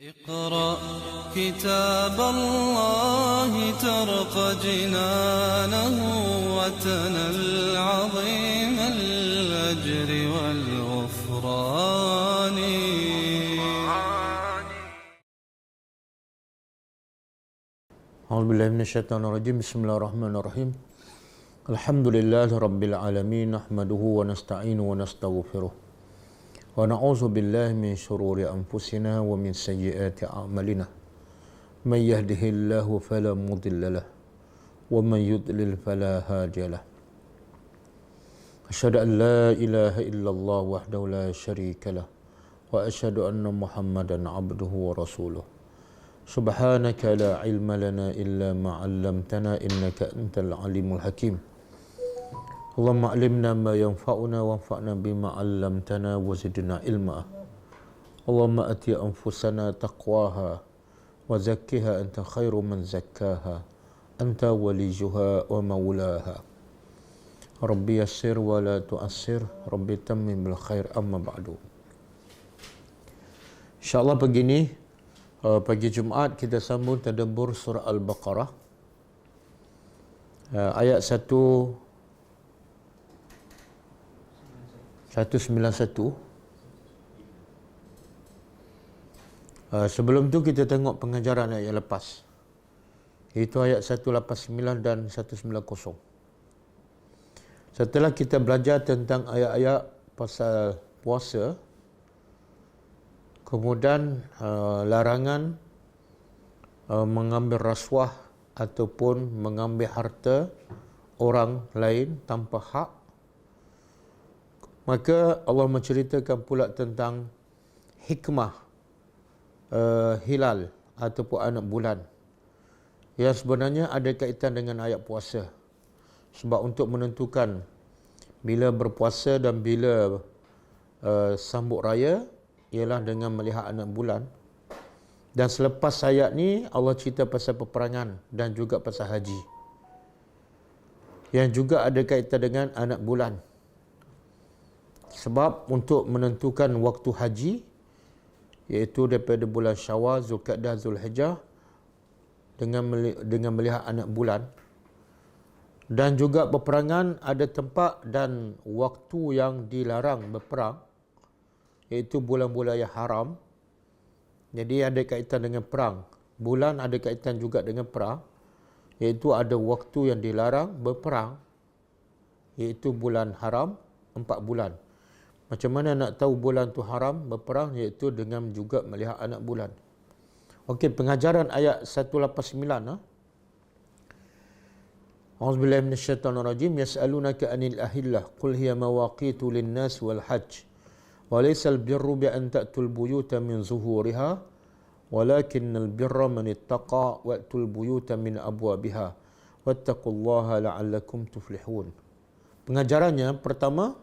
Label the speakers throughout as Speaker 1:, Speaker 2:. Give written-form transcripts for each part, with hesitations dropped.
Speaker 1: اقرأ كتاب الله ترق جنانه وتنل عظيم الأجر والغفران.
Speaker 2: أعوذ بالله من الشيطان الرجيم. بسم الله الرحمن الرحيم. الحمد لله رب العالمين، نحمده ونستعينه ونستغفره ونعوذ بالله من شرور أنفسنا ومن سيئات أعمالنا. من يهده الله فلا مضل له ومن يضلل فلا هادي له. أشهد أن لا إله إلا الله وحده لا شريك له وأشهد أن محمدا عبده ورسوله. سبحانك لا علم لنا إلا ما علمتنا إنك أنت العليم الحكيم. اللهم علمنا ما ينفعنا وانفعنا بما علمتنا وزدنا علما. اللهم أتي أنفسنا تقواها وزكها أنت خير من زكاها أنت وليها ومولاها. ربي يسر ولا تؤسر، ربي تمم بالخير. أما بعد. InsyaAllah pagi ini, pagi Jumaat, kita sambung tadabbur surah Al-Baqarah, ayat 191. Sebelum tu kita tengok pengajaran ayat yang lepas, iaitu ayat 189 dan 190. Setelah kita belajar tentang ayat-ayat pasal puasa, kemudian larangan mengambil rasuah ataupun mengambil harta orang lain tanpa hak, maka Allah menceritakan pula tentang hikmah hilal ataupun anak bulan yang sebenarnya ada kaitan dengan ayat puasa. Sebab untuk menentukan bila berpuasa dan bila sambut raya ialah dengan melihat anak bulan. Dan selepas ayat ni Allah cerita pasal peperangan dan juga pasal haji, yang juga ada kaitan dengan anak bulan. Sebab untuk menentukan waktu haji, iaitu daripada bulan Syawal, Zulkadah, Zulhijjah, dengan melihat anak bulan. Dan juga peperangan ada tempat dan waktu yang dilarang berperang, iaitu bulan-bulan yang haram. Jadi ada kaitan dengan perang. Bulan ada kaitan juga dengan perang, iaitu ada waktu yang dilarang berperang, iaitu bulan haram 4 bulan. Macam mana nak tahu bulan tu haram berperang? Iaitu dengan juga melihat anak bulan. Okey, pengajaran ayat 189. A'udzubillahi minasyaitonirrajim. Yas'alunaka 'anil ahillah qul hiya mawaqitu lin-nas wal hajj wa laysal birru bi an ta'tul buyuta min zuhuriha walakinnal birra man ittaqa wa'tul buyuta min abwabiha wattaqullaha la'allakum tuflihun. Pengajarannya pertama,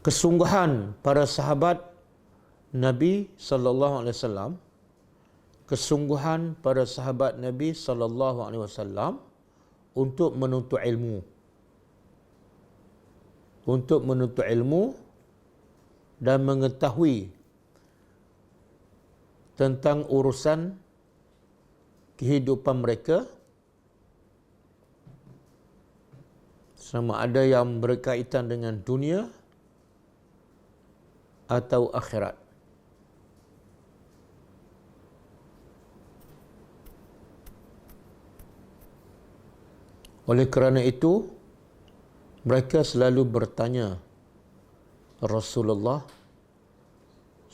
Speaker 2: kesungguhan para sahabat Nabi sallallahu alaihi wasallam, kesungguhan para sahabat Nabi sallallahu alaihi wasallam untuk menuntut ilmu, dan mengetahui tentang urusan kehidupan mereka, sama ada yang berkaitan dengan dunia atau akhirat. Oleh kerana itu, mereka selalu bertanya Rasulullah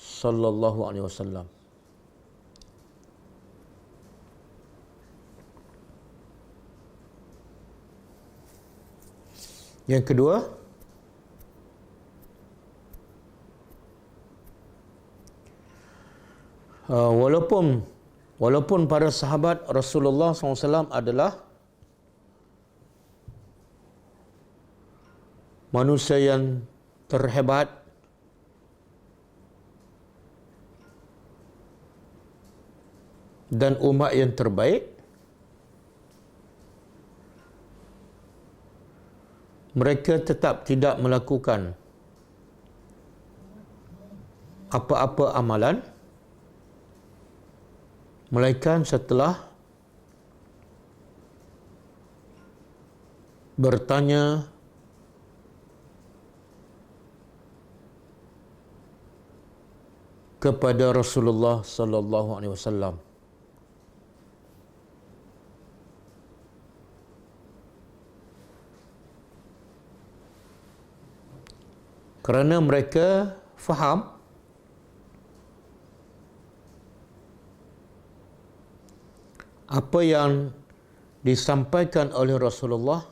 Speaker 2: sallallahu alaihi wasallam. Yang kedua, walaupun para sahabat Rasulullah SAW adalah manusia yang terhebat, dan umat yang terbaik, mereka tetap tidak melakukan apa-apa amalan melainkan setelah bertanya kepada Rasulullah sallallahu alaihi wasallam. Kerana mereka faham apa yang disampaikan oleh Rasulullah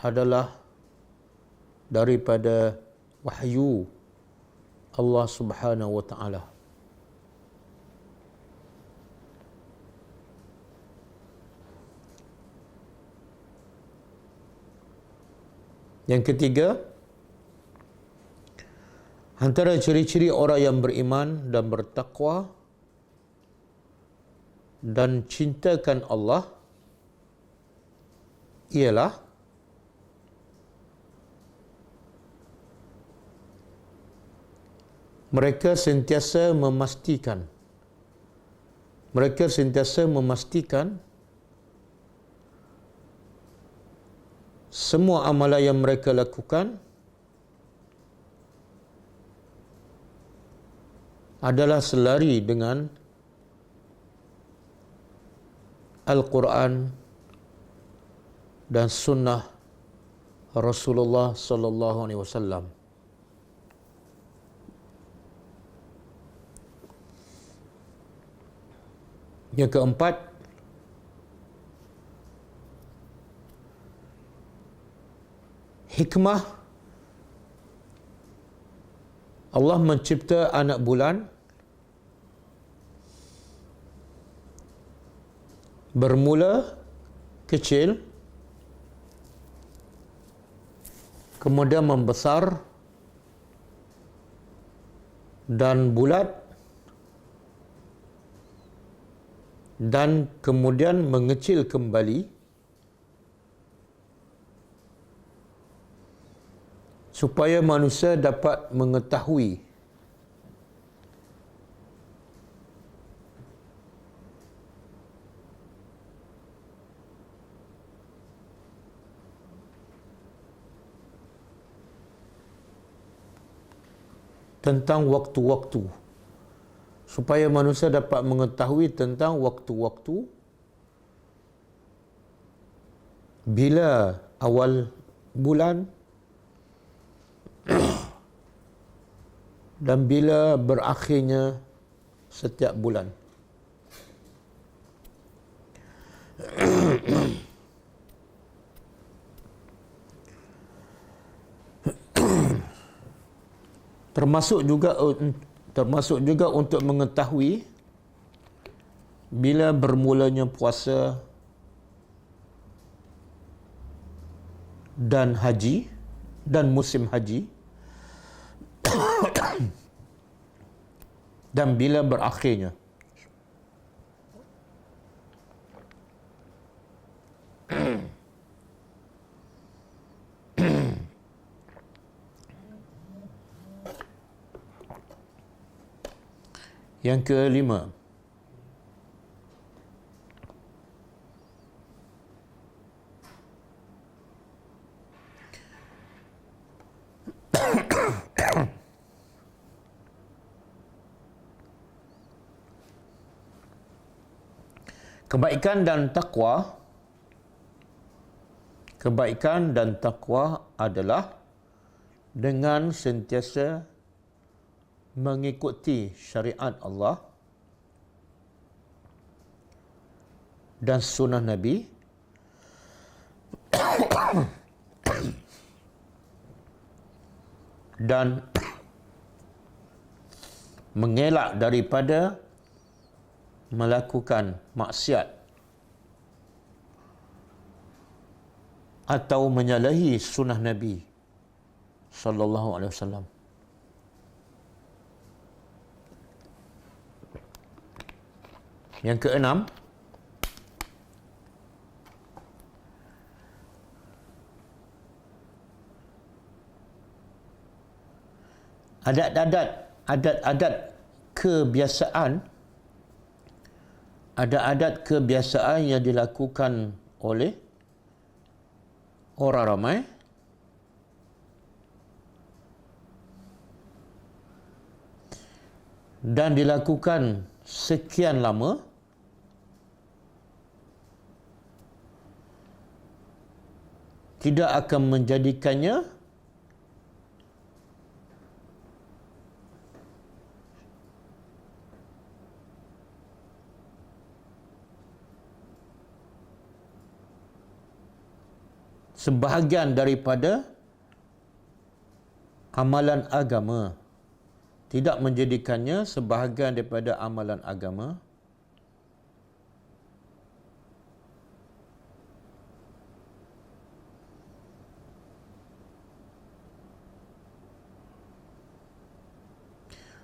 Speaker 2: adalah daripada wahyu Allah Subhanahu wa taala. Yang ketiga, antara ciri-ciri orang yang beriman dan bertakwa dan cintakan Allah ialah mereka sentiasa memastikan semua amalan yang mereka lakukan adalah selari dengan Al-Quran dan sunnah Rasulullah sallallahu alaihi wasallam. Yang keempat, hikmah Allah mencipta anak bulan bermula kecil, kemudian membesar dan bulat, dan kemudian mengecil kembali supaya manusia dapat mengetahui tentang waktu-waktu, supaya manusia dapat mengetahui tentang waktu-waktu bila awal bulan dan bila berakhirnya setiap bulan. Termasuk juga untuk mengetahui bila bermulanya puasa dan haji dan musim haji dan bila berakhirnya. Yang kelima, kebaikan dan takwa adalah dengan sentiasa mengikuti syariat Allah dan sunnah Nabi dan mengelak daripada melakukan maksiat atau menyalahi sunnah Nabi sallallahu alaihi wasallam. Yang keenam, adat-adat kebiasaan, ada adat kebiasaan yang dilakukan oleh orang ramai dan dilakukan sekian lama, tidak akan menjadikannya sebahagian daripada amalan agama, tidak menjadikannya sebahagian daripada amalan agama,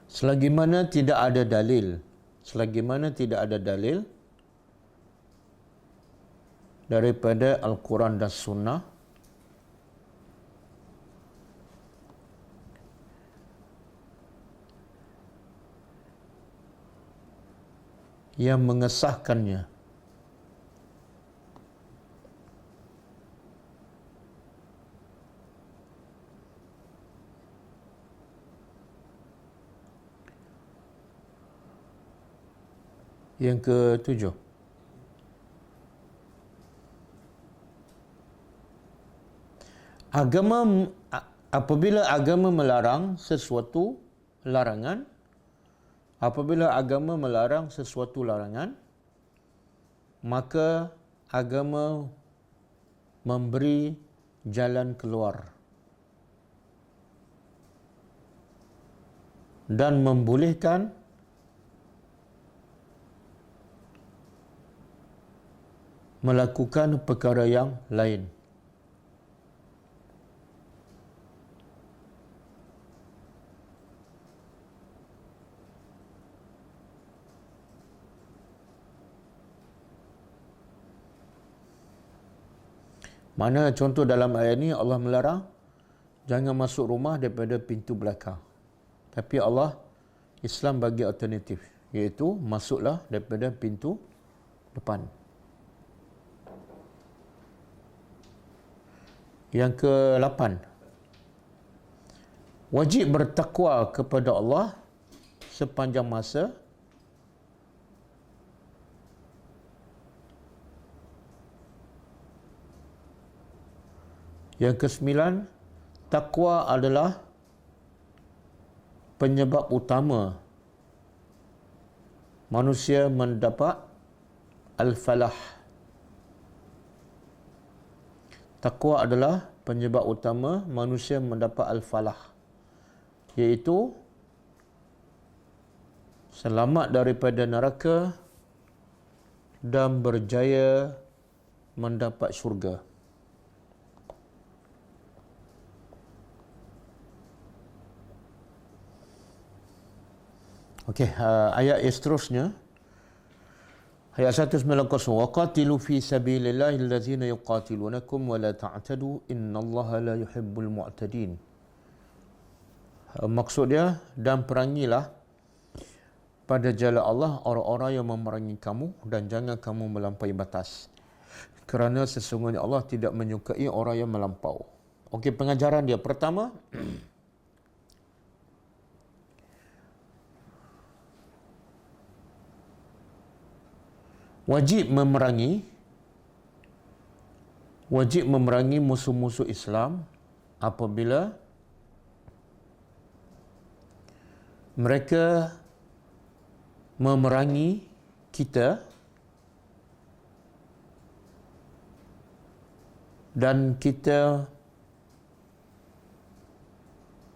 Speaker 2: selagi mana tidak ada dalil daripada Al-Quran dan Sunnah yang mengesahkannya. Yang ketujuh, apabila agama melarang sesuatu larangan, maka agama memberi jalan keluar dan membolehkan melakukan perkara yang lain. Mana contoh dalam ayat ini Allah melarang jangan masuk rumah daripada pintu belakang. Tapi Allah, Islam bagi alternatif, iaitu masuklah daripada pintu depan. Yang ke-8, wajib bertakwa kepada Allah sepanjang masa. Yang ke-9, takwa adalah penyebab utama manusia mendapat al-falah. Takwa adalah penyebab utama manusia mendapat al-falah, iaitu selamat daripada neraka dan berjaya mendapat syurga. Okey, ayat yang seterusnya, ayat 190, waqatilu fi sabilillahi allazina yuqatilunakum wa la ta'tadu innallaha la yuhibbul mu'tadin. Maksud dia, dan perangilah pada jalan Allah orang-orang yang memerangi kamu dan jangan kamu melampaui batas, kerana sesungguhnya Allah tidak menyukai orang yang melampau. Okey, pengajaran dia pertama, wajib memerangi musuh-musuh Islam apabila mereka memerangi kita dan kita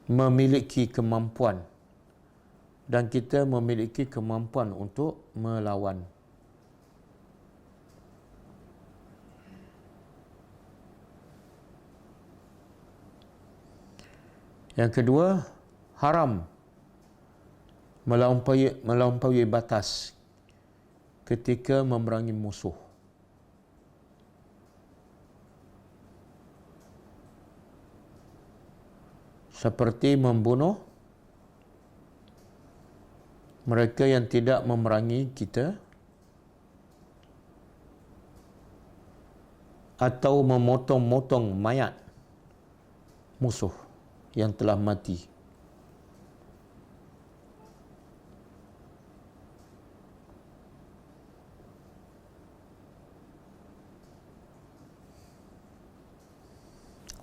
Speaker 2: memiliki kemampuan untuk melawan. Yang kedua, haram melampaui batas ketika memerangi musuh. Seperti membunuh mereka yang tidak memerangi kita atau memotong-motong mayat musuh yang telah mati.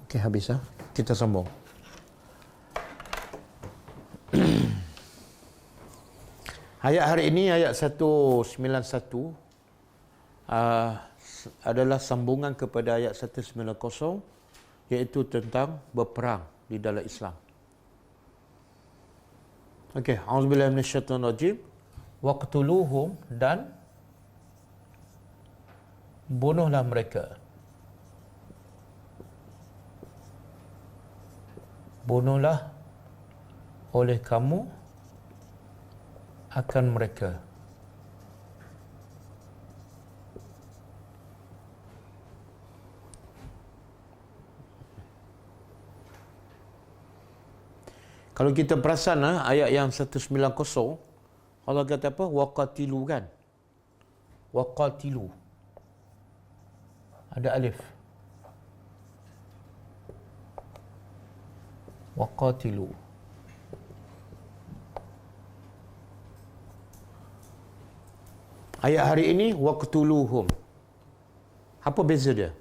Speaker 2: Okey, habis lah. Kita sambung. Ayat hari ini, ayat 191, adalah sambungan kepada ayat 190, iaitu tentang berperang di dalam Islam. Okey, auzubillahi minasyaitonirrajim. Waqtuluhum, dan bunuhlah mereka. Bunuhlah oleh kamu akan mereka. Kalau kita perasan ayat yang 190, Allah kata apa? Waqatilu, kan? Waqatilu. Ada alif. Waqatilu. Ayat hari ini waqtuluhum. Apa beza dia?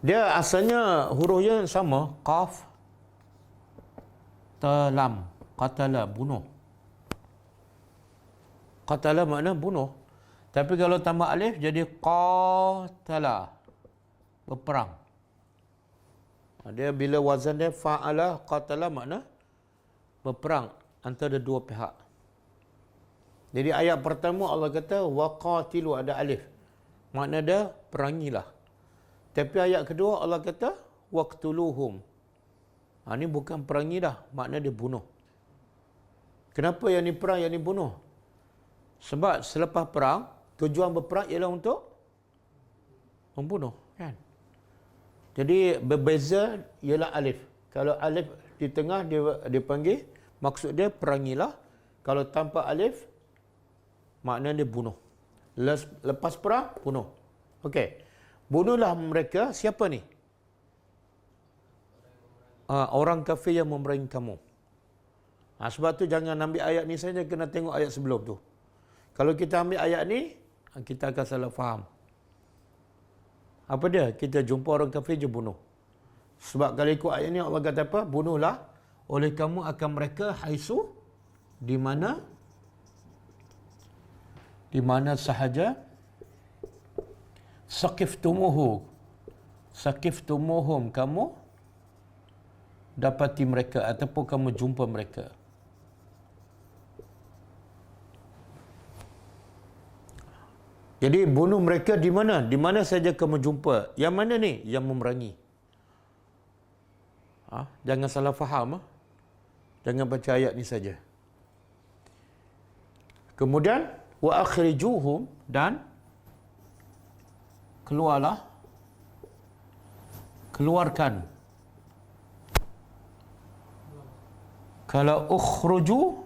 Speaker 2: Dia asalnya hurufnya sama, qaf, ta, lam. Qatala, bunuh. Qatala makna bunuh. Tapi kalau tambah alif jadi qatala, berperang. Dia bila wazan dia fa'ala, qatala makna berperang antara dua pihak. Jadi ayat pertama Allah kata waqatilu, ada alif. Makna dia perangilah. Tapi ayat kedua Allah kata waqtuluhum. Ini bukan perangi dah, makna dia bunuh. Kenapa yang ni perang, yang ni bunuh? Sebab selepas perang, tujuan berperang ialah untuk membunuh, kan? Jadi berbeza ialah alif. Kalau alif di tengah dia panggil, maksud dia perangilah. Kalau tanpa alif, makna dia bunuh. Lepas perang, bunuh. Okey. Bunuhlah mereka. Siapa ni? Orang kafir yang memerangi kamu. Sebab tu jangan ambil ayat ni saja, kena tengok ayat sebelum tu. Kalau kita ambil ayat ni, kita akan salah faham. Apa dia? Kita jumpa orang kafir je bunuh. Sebab kalau ikut ayat ni Allah kata apa? Bunuhlah oleh kamu akan mereka haisu, di mana sahaja saqiftumuhum, kamu dapati mereka ataupun kamu jumpa mereka. Jadi bunuh mereka di mana? Di mana saja kamu jumpa. Yang mana ni? Yang memerangi. Jangan salah faham. Jangan baca ayat ni saja. Kemudian wa akhrijuhum, dan keluarkan. Kalau ukhruju,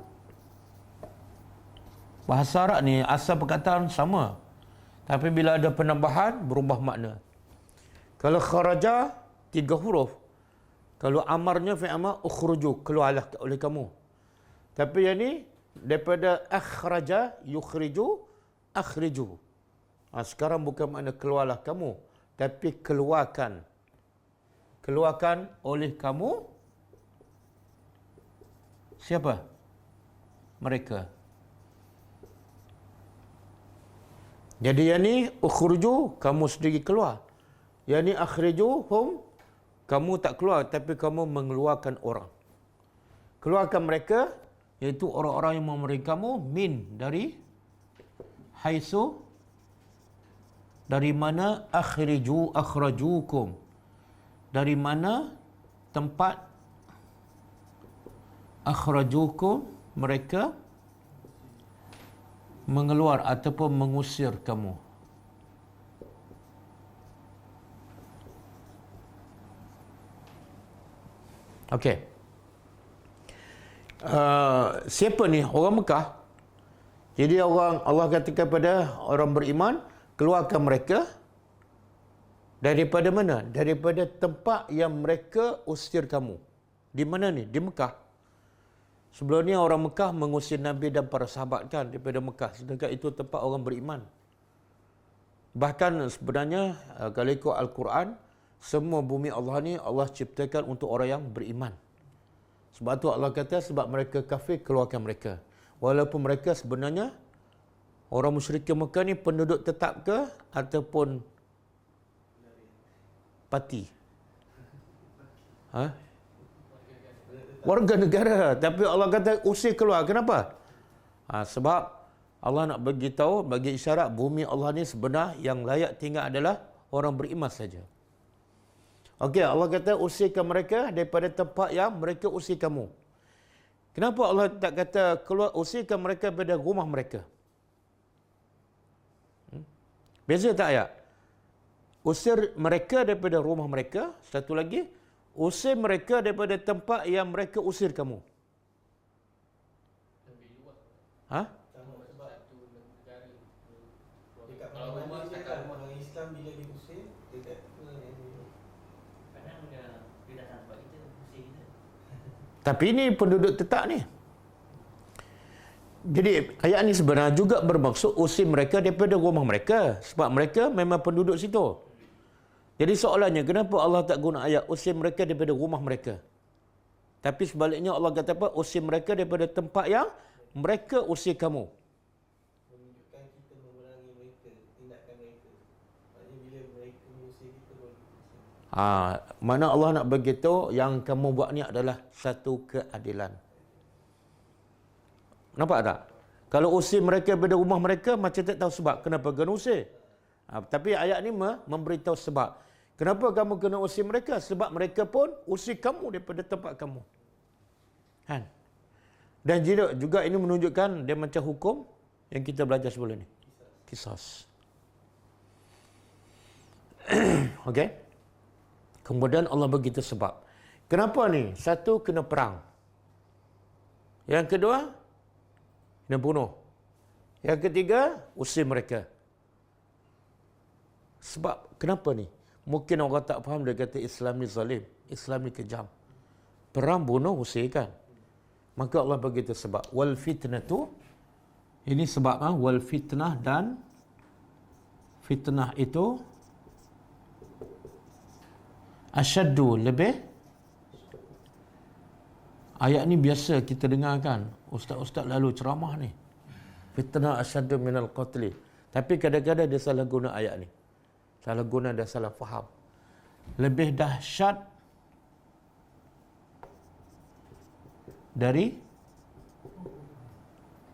Speaker 2: bahasa Arab ni asal perkataan sama, tapi bila ada penambahan berubah makna. Kalau kharaja 3 huruf. Kalau amarnya fi'il amar, ukhruju, keluarlah oleh kamu. Tapi yang ni daripada akhraja yukhriju, akhriju. Sekarang bukan makna keluarlah kamu, tapi keluarkan. Keluarkan oleh kamu siapa? Mereka. Jadi yang ni ukhruju, kamu sendiri keluar. Yang ni akhrijuhum, kamu tak keluar, tapi kamu mengeluarkan orang. Keluarkan mereka, iaitu orang-orang yang memerangi kamu, min, dari haisu, dari mana akhrajukum, dari mana tempat akhrajukum, mereka mengeluar ataupun mengusir kamu. Okey. Siapa ni? Orang Mekah. Jadi Allah katakan kepada orang beriman, keluarkan mereka daripada mana? Daripada tempat yang mereka usir kamu. Di mana ni? Di Mekah. Sebelum ni orang Mekah mengusir Nabi dan para sahabat kan daripada Mekah. Sedangkan itu tempat orang beriman. Bahkan sebenarnya kalau ikut Al-Quran, semua bumi Allah ni Allah ciptakan untuk orang yang beriman. Sebab tu Allah kata sebab mereka kafir, keluarkan mereka. Walaupun mereka sebenarnya orang musyrikin Mekah ni penduduk tetap ke ataupun parti? Warga negara. Tapi Allah kata usir keluar. Kenapa? Sebab Allah nak bagi tahu, bagi isyarat bumi Allah ni sebenar yang layak tinggal adalah orang beriman saja. Okey, Allah kata usirkan mereka daripada tempat yang mereka usir kamu. Kenapa Allah tak kata keluar usirkan mereka daripada rumah mereka? Beza tak ayat? Usir mereka daripada rumah mereka. Satu lagi, usir mereka daripada tempat yang mereka usir kamu.
Speaker 3: Dekat rumah cakap orang Islam bila diusir dekat kadang dia datang tempat kita usir kita.
Speaker 2: Tapi ini penduduk tetap ni. Jadi ayat ni sebenarnya juga bermaksud usir mereka daripada rumah mereka. Sebab mereka memang penduduk situ. Jadi soalannya, kenapa Allah tak guna ayat usir mereka daripada rumah mereka? Tapi sebaliknya Allah kata apa? Usir mereka daripada tempat yang mereka usir kamu.
Speaker 3: Menunjukkan kita memerangi mereka, tindakan mereka. Maksudnya bila mereka mengusir kita boleh.
Speaker 2: Mana Allah nak beritahu yang kamu buat ni adalah satu keadilan. Nampak tak? Kalau usir mereka daripada rumah mereka, macam tak tahu sebab kenapa kena usir. Tapi ayat ni memberitahu sebab. Kenapa kamu kena usir mereka? Sebab mereka pun usir kamu daripada tempat kamu. Kan? Dan juga ini menunjukkan dia macam hukum yang kita belajar sebelum ni. Qisas. Okey? Kemudian Allah begitu sebab. Kenapa ni? Satu, kena perang. Yang kedua, kena bunuh. Yang ketiga, usir mereka. Sebab, kenapa ni? Mungkin orang tak faham, dia kata Islam ni zalim. Islam ni kejam. Perang, bunuh, usirkan. Maka Allah begitu sebab. Wal fitnah tu, ini sebab wal fitnah dan fitnah itu asyaddu, lebih. Ayat ni biasa kita dengar kan. Ustaz-ustaz lalu ceramah ni. Fitnah asyaddu minal qatli. Tapi kadang-kadang dia salah guna ayat ni. Salah guna dan salah faham. Lebih dahsyat dari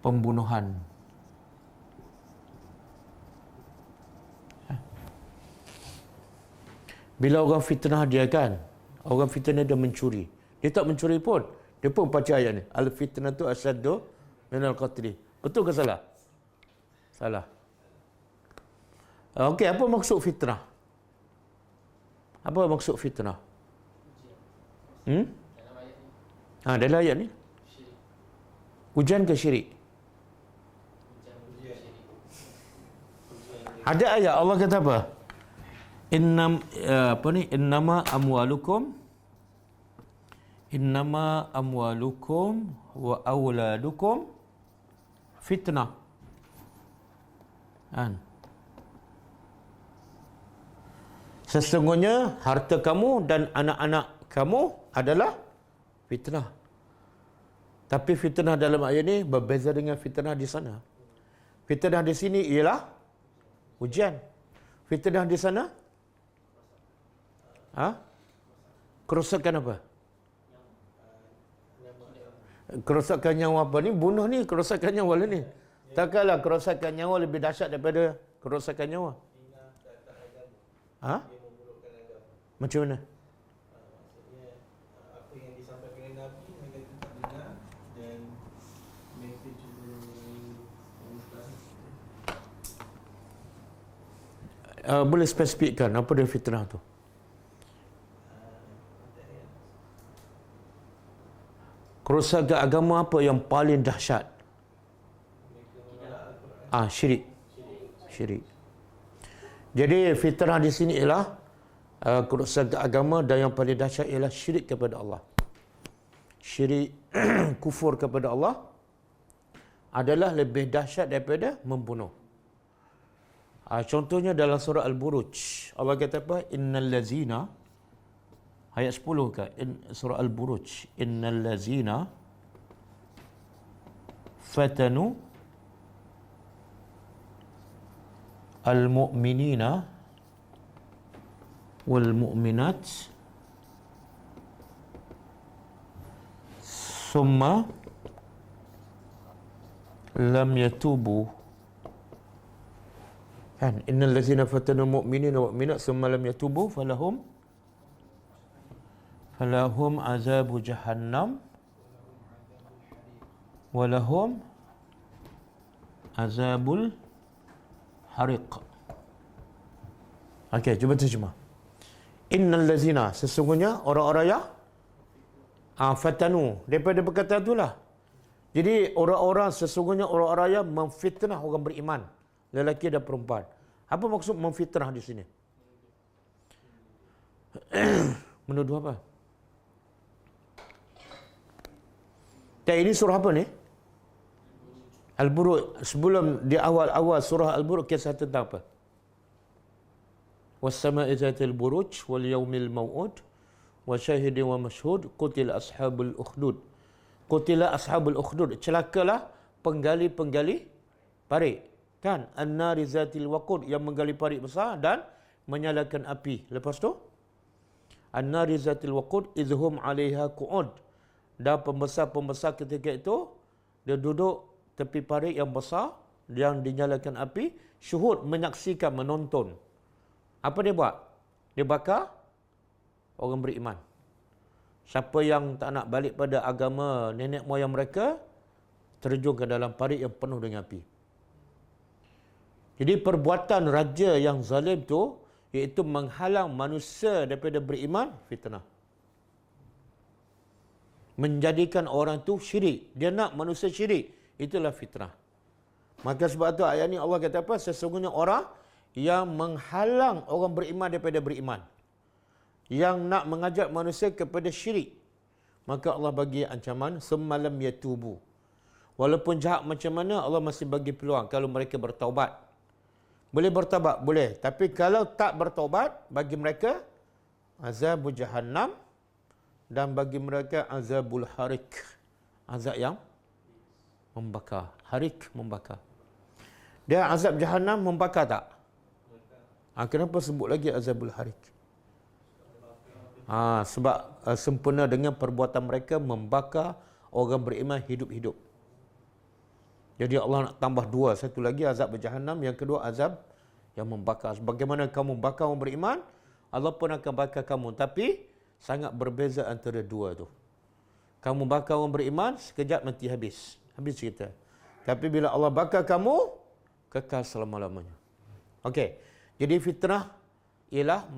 Speaker 2: pembunuhan. Bila orang fitnah dia kan, orang fitnah dia mencuri. Dia tak mencuri pun, dia pun baca ayat ni. Al-fitnah tu asyaddu minal qatli. Betul ke salah? Salah. Okey, apa maksud fitnah? Apa maksud fitnah? Dalam ayat ni. Ujian ke syirik? Ada ayat Allah kata apa? Innama amwalukum wa auladukum fitnah. Sesungguhnya harta kamu dan anak-anak kamu adalah fitnah. Tapi fitnah dalam ayat ini berbeza dengan fitnah di sana. Fitnah di sini ialah ujian. Fitnah di sana kerosakan apa? Kerosakan nyawa apa ni? Bunuh ni kerosakan nyawa lah ni. Takkanlah kerosakan nyawa lebih dahsyat daripada kerosakan nyawa. Macam mana?
Speaker 3: Maksudnya apa yang disampaikan Nabi mereka tetap dengar dan mereka cuba
Speaker 2: boleh spesifikkan apa dia fitnah tu? Kerosakan agama apa yang paling dahsyat? Syirik. Syirik. Jadi fitrah di sini ialah kerosakan agama, dan yang paling dahsyat ialah syirik kepada Allah. Syirik kufur kepada Allah adalah lebih dahsyat daripada membunuh. Contohnya dalam surah Al-Buruj, Allah kata apa? Innal lazina, ayat 10 ke surah Al-Buruj, innal lazina fatanu al-mu'minina wal mu'minat summa lam yatubu. Kan, innal ladzina fatanu mu'minina wa mu'minat summa lam yatubu falahum azabu jahannam walahum azabul hariq. Okey, cuba terjemah. Innal ladzina, sesungguhnya orang-orang yang fatanu, daripada perkataan itulah. Jadi orang-orang, sesungguhnya orang-orang yang memfitnah orang beriman, lelaki dan perempuan. Apa maksud memfitnah di sini? Menuduh apa? Dan ini surah apa ni? Al-Buruj. Sebelum di awal-awal surah Al-Buruj kisah tentang apa? Was-sama'i zatil buruj wal yaumil maw'ud wa syahidin wa mashhud qutila ashabul ukhdud. Qutila ashabul ukhdud, celakalah penggali-penggali parit. Kan, an-nari zatil waqud, yang menggali parit besar dan menyalakan api. Lepas tu an-nari zatil waqud idhum 'alaiha qu'ud, dan pembesar-pembesar ketika itu dia duduk tepi parit yang besar yang dinyalakan api, syuhud, menyaksikan, menonton. Apa dia buat? Dia bakar orang beriman. Siapa yang tak nak balik pada agama nenek moyang mereka, terjun ke dalam parit yang penuh dengan api. Jadi perbuatan raja yang zalim tu, iaitu menghalang manusia daripada beriman, fitnah. Menjadikan orang tu syirik. Dia nak manusia syirik. Itulah fitnah. Maka sebab tu ayat ni Allah kata apa? Sesungguhnya orang yang menghalang orang beriman daripada beriman, yang nak mengajak manusia kepada syirik, maka Allah bagi ancaman semalam yatubu. Walaupun jahat macam mana, Allah masih bagi peluang kalau mereka bertaubat. Boleh bertaubat? Boleh. Tapi kalau tak bertaubat, bagi mereka azab jahannam, dan bagi mereka azabul harik, azab yang membakar. Harik, membakar. Dia azab jahannam membakar tak? Kenapa sebut lagi azabul harik? Sebab sempurna dengan perbuatan mereka membakar orang beriman hidup-hidup. Jadi Allah nak tambah dua. Satu lagi azab jahannam, yang kedua azab yang membakar. Bagaimana kamu bakar orang beriman, Allah pun akan bakar kamu. Tapi sangat berbeza antara dua tu. Kamu bakar orang beriman, sekejap mati habis. Habis cerita. Tapi bila Allah bakar kamu, kekal selama-lamanya. Okey. Jadi fitnah ialah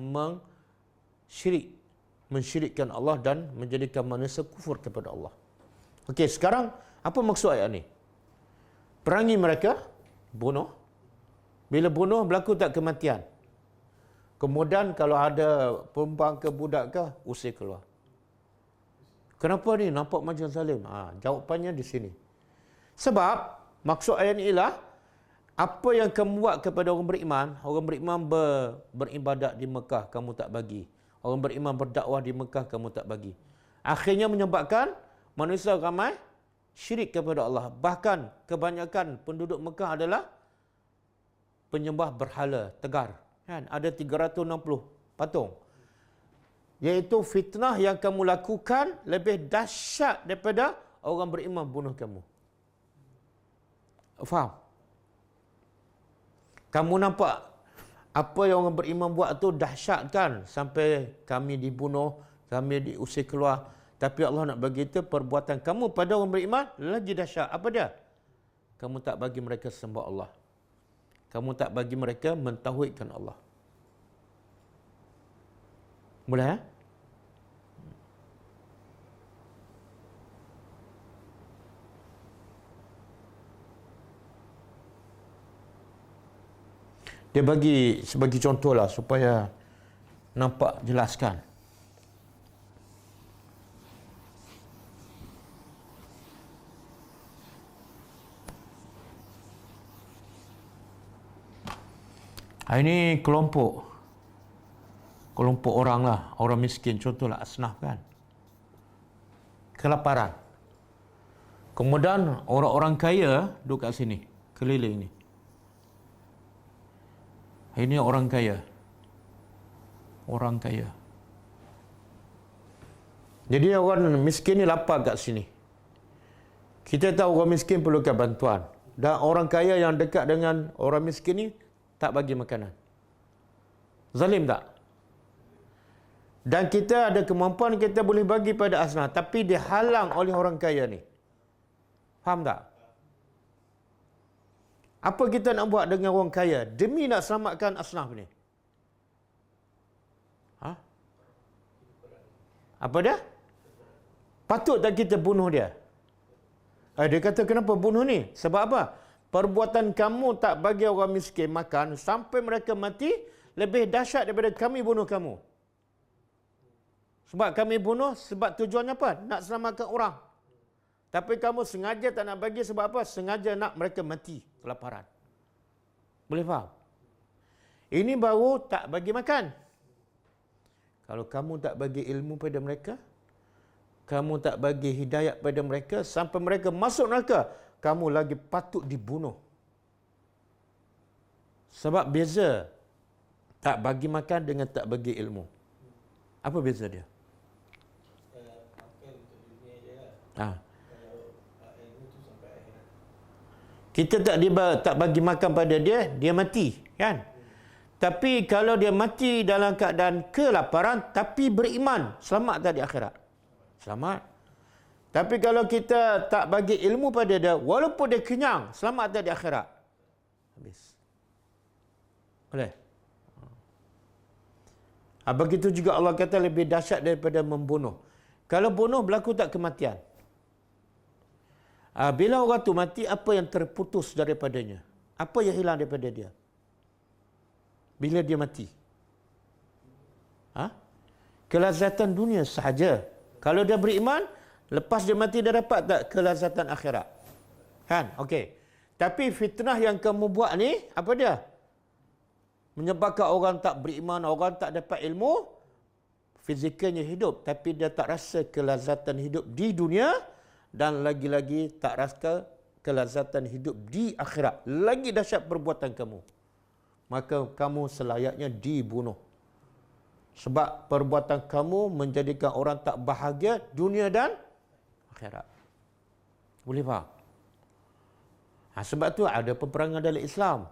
Speaker 2: mensyirikkan Allah dan menjadikan manusia kufur kepada Allah. Okey, sekarang apa maksud ayat ni? Perangi mereka, bunuh. Bila bunuh, berlaku tak kematian? Kemudian kalau ada perempuan ke budak ke, usir keluar. Kenapa ni nampak macam zalim? Jawapannya di sini. Sebab maksud ayat ni ialah apa yang kamu buat kepada orang beriman beribadat di Mekah, kamu tak bagi. Orang beriman berdakwah di Mekah, kamu tak bagi. Akhirnya menyebabkan manusia ramai syirik kepada Allah. Bahkan kebanyakan penduduk Mekah adalah penyembah berhala, tegar. Kan? Ada 360 patung. Iaitu fitnah yang kamu lakukan lebih dahsyat daripada orang beriman bunuh kamu. Faham? Kamu nampak apa yang orang beriman buat tu dahsyat kan? Sampai kami dibunuh, kami diusir keluar. Tapi Allah nak bagi itu perbuatan kamu pada orang beriman lagi dahsyat. Apa dia? Kamu tak bagi mereka sembah Allah. Kamu tak bagi mereka mentauhidkan Allah. Boleh? Dia bagi sebagai contoh lah supaya nampak jelaskan. Ini kelompok orang lah, orang miskin, contohlah asnaf kan. Kelaparan. Kemudian orang-orang kaya duduk kat sini, keliling ni. Ini orang kaya. Orang kaya. Jadi orang miskin ni lapar kat sini. Kita tahu orang miskin perlukan bantuan. Dan orang kaya yang dekat dengan orang miskin ni tak bagi makanan. Zalim tak? Dan kita ada kemampuan kita boleh bagi pada asnaf, tapi dihalang oleh orang kaya ni. Faham tak? Apa kita nak buat dengan orang kaya demi nak selamatkan asnaf ni? Ha? Apa dia? Patut tak kita bunuh dia? Dia kata kenapa bunuh ni? Sebab apa? Perbuatan kamu tak bagi orang miskin makan sampai mereka mati lebih dahsyat daripada kami bunuh kamu. Sebab kami bunuh sebab tujuannya apa? Nak selamatkan orang. Tapi kamu sengaja tak nak bagi sebab apa? Sengaja nak mereka mati kelaparan. Boleh faham? Ini baru tak bagi makan. Kalau kamu tak bagi ilmu pada mereka, kamu tak bagi hidayat pada mereka sampai mereka masuk neraka, kamu lagi patut dibunuh. Sebab beza tak bagi makan dengan tak bagi ilmu. Apa beza dia?
Speaker 3: Makan untuk dunia je lah. Kalau ilmu tu sampai akhirat.
Speaker 2: Kita tak bagi makan pada dia, dia mati, kan? Tapi kalau dia mati dalam keadaan kelaparan tapi beriman, selamat tak di akhirat? Selamat. Tapi kalau kita tak bagi ilmu pada dia, walaupun dia kenyang, selamat tak di akhirat? Habis. Boleh? Begitu juga Allah kata lebih dahsyat daripada membunuh. Kalau bunuh berlaku tak kematian? Bila orang tu mati, apa yang terputus daripadanya? Apa yang hilang daripada dia? Bila dia mati? Kelazatan dunia sahaja. Kalau dia beriman, lepas dia mati dia dapat tak kelazatan akhirat? Kan? Okey. Tapi fitnah yang kamu buat ni, apa dia? Menyebabkan orang tak beriman, orang tak dapat ilmu, fizikalnya hidup, tapi dia tak rasa kelazatan hidup di dunia dan lagi-lagi tak rasa kelazatan hidup di akhirat. Lagi dahsyat perbuatan kamu. Maka kamu selayaknya dibunuh. Sebab perbuatan kamu menjadikan orang tak bahagia dunia dan akhirat. Boleh faham? Sebab tu ada peperangan dalam Islam.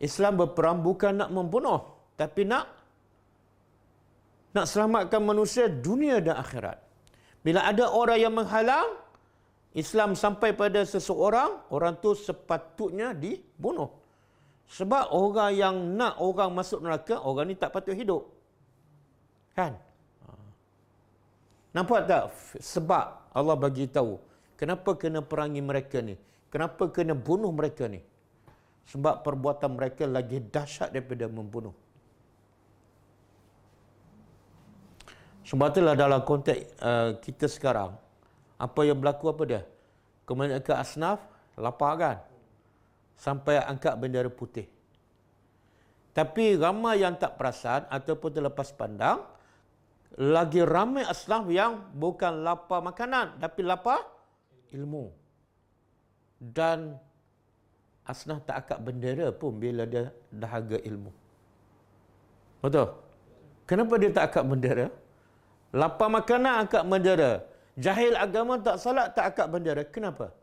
Speaker 2: Islam berperang bukan nak membunuh, tapi nak selamatkan manusia dunia dan akhirat. Bila ada orang yang menghalang Islam sampai pada seseorang, orang tu sepatutnya dibunuh. Sebab orang yang nak orang masuk neraka, orang ni tak patut hidup. Kan? Nampak tak sebab Allah bagi tahu kenapa kena perangi mereka ni? Kenapa kena bunuh mereka ni? Sebab perbuatan mereka lagi dahsyat daripada membunuh. Sebab itulah dalam konteks kita sekarang, apa yang berlaku apa dia? Kebanyakan asnaf lapar kan? Sampai angkat bendera putih. Tapi ramai yang tak perasan ataupun terlepas pandang, lagi ramai asnaf yang bukan lapar makanan, tapi lapar ilmu. Dan asnaf tak angkat bendera pun bila dia dahaga ilmu. Betul? Kenapa dia tak angkat bendera? Lapar makanan angkat bendera. Jahil agama tak salat tak angkat bendera. Kenapa?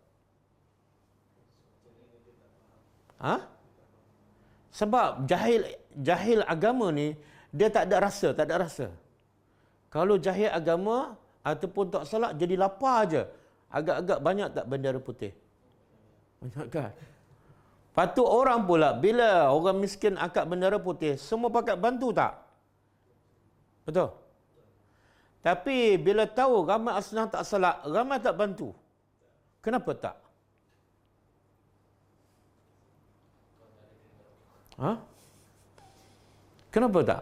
Speaker 2: Sebab jahil agama ni dia tak ada rasa. Kalau jahil agama ataupun tak salat jadi lapar aja. Agak-agak banyak tak bendera putih? Banyak kan? Patut orang pula bila orang miskin angkat bendera putih, semua pakat bantu tak? Betul? Tapi bila tahu ramai asnaf tak salat, ramai tak bantu. Kenapa tak? Ha? Kenapa tak?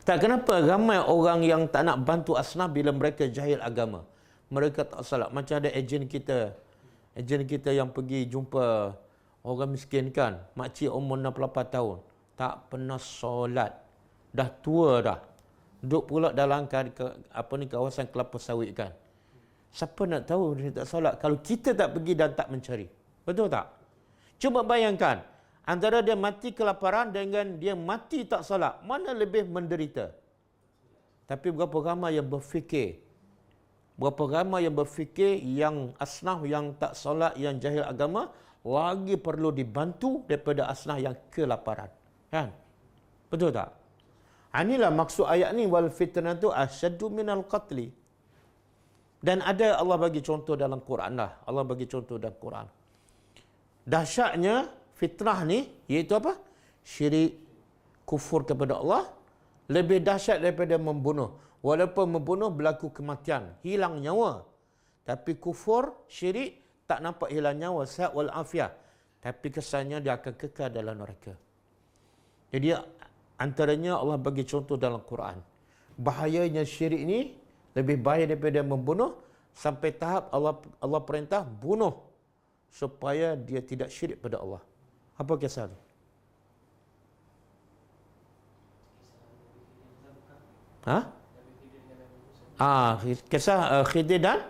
Speaker 2: Tak, kenapa ramai orang yang tak nak bantu asnaf bila mereka jahil agama? Mereka tak salat. Macam ada ejen kita yang pergi jumpa orang miskin kan, makcik umur 68 tahun, tak pernah solat, dah tua dah, duduk pula dalam kawasan kelapa sawit kan. Siapa nak tahu dia tak solat kalau kita tak pergi dan tak mencari? Betul tak? Cuba bayangkan, antara dia mati kelaparan dengan dia mati tak solat, mana lebih menderita? Tapi berapa ramai yang berfikir, yang asnaf yang tak solat, yang jahil agama, lagi perlu dibantu daripada asnaf yang kelaparan. Kan? Betul tak? Inilah maksud ayat ni, wal fitnatu asyaddu minal qatli. Dan ada Allah bagi contoh dalam Quran lah. Allah bagi contoh dalam Quran. Dahsyatnya fitnah ni, iaitu apa? Syirik, kufur kepada Allah, lebih dahsyat daripada membunuh. Walaupun membunuh berlaku kematian, hilang nyawa. Tapi kufur, syirik, tak nampak hilang nyawa, sihat wal afiah. Tapi kesannya dia akan kekal dalam neraka. Jadi antaranya Allah bagi contoh dalam Quran. Bahayanya syirik ni lebih bahaya daripada membunuh, sampai tahap Allah perintah bunuh supaya dia tidak syirik pada Allah. Apa kisah tu? Kisah Khidir dan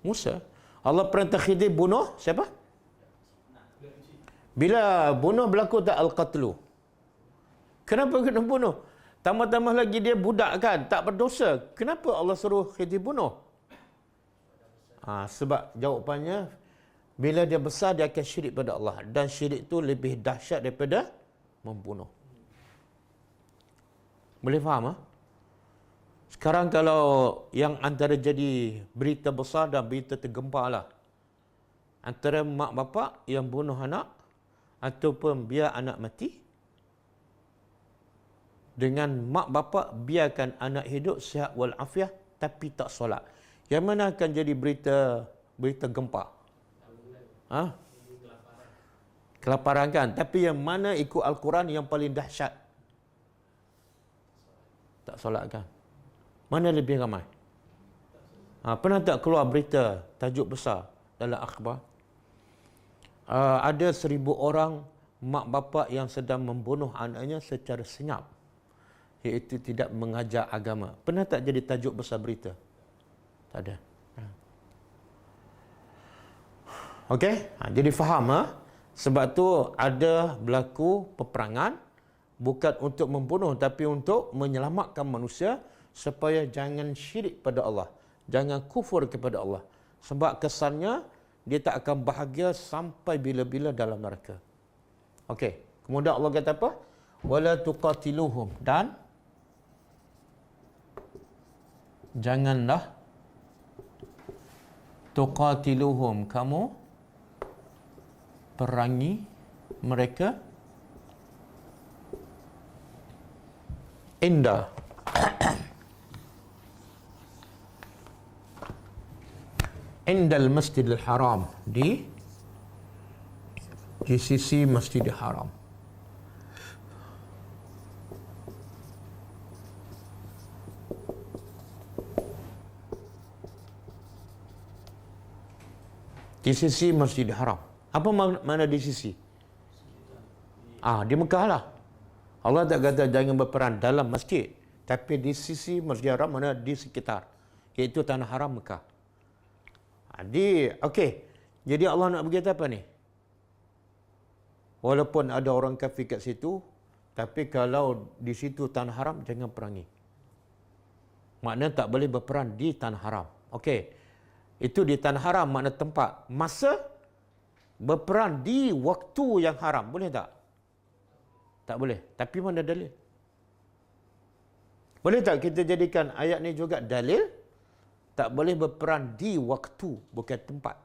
Speaker 2: Musa. Allah perintah Khidir bunuh siapa? Bila bunuh berlaku tak al-qatlu. Kenapa kena bunuh? Tambah-tambah lagi dia budak kan, tak berdosa. Kenapa Allah suruh Khidir bunuh? Sebab jawapannya, bila dia besar dia akan syirik pada Allah, dan syirik itu lebih dahsyat daripada membunuh. Boleh faham? Sekarang kalau yang antara jadi berita besar dan berita tergempar lah, antara mak bapak yang bunuh anak ataupun biar anak mati, dengan mak bapak biarkan anak hidup sihat wal afiah tapi tak solat. Yang mana akan jadi berita gempar? Kelaparan kan? Tapi yang mana ikut Al-Quran yang paling dahsyat? Tak solat kan? Mana lebih ramai? Pernah tak keluar berita tajuk besar dalam akhbar? Ada 1,000 orang mak bapak yang sedang membunuh anaknya secara senyap, iaitu tidak mengajar agama. Pernah tak jadi tajuk besar berita? Tak ada. Okey? Jadi faham sebab tu ada berlaku peperangan bukan untuk membunuh tapi untuk menyelamatkan manusia supaya jangan syirik pada Allah, jangan kufur kepada Allah. Sebab kesannya dia tak akan bahagia sampai bila-bila dalam neraka. Okey. Kemudian Allah kata apa? Wala tuqatiluhum, dan janganlah tuqatiluhum, kamu perangi mereka inda indal masjidil haram, di sisi masjidil haram. Di sisi Masjidil Haram. Apa mana di sisi? Di Mekah lah. Allah tak kata jangan berperang dalam masjid, tapi di sisi Masjidil Haram, mana di sekitar, iaitu tanah haram Mekah. Okey. Jadi Allah nak berkata apa ni? Walaupun ada orang kafir kat situ, tapi kalau di situ tanah haram, jangan perangi. Maknanya tak boleh berperang di tanah haram. Okey. Itu di tanah haram, makna tempat. Masa berperang di waktu yang haram, boleh tak? Tak boleh. Tapi mana dalil? Boleh tak kita jadikan ayat ni juga dalil? Tak boleh berperang di waktu, bukan tempat.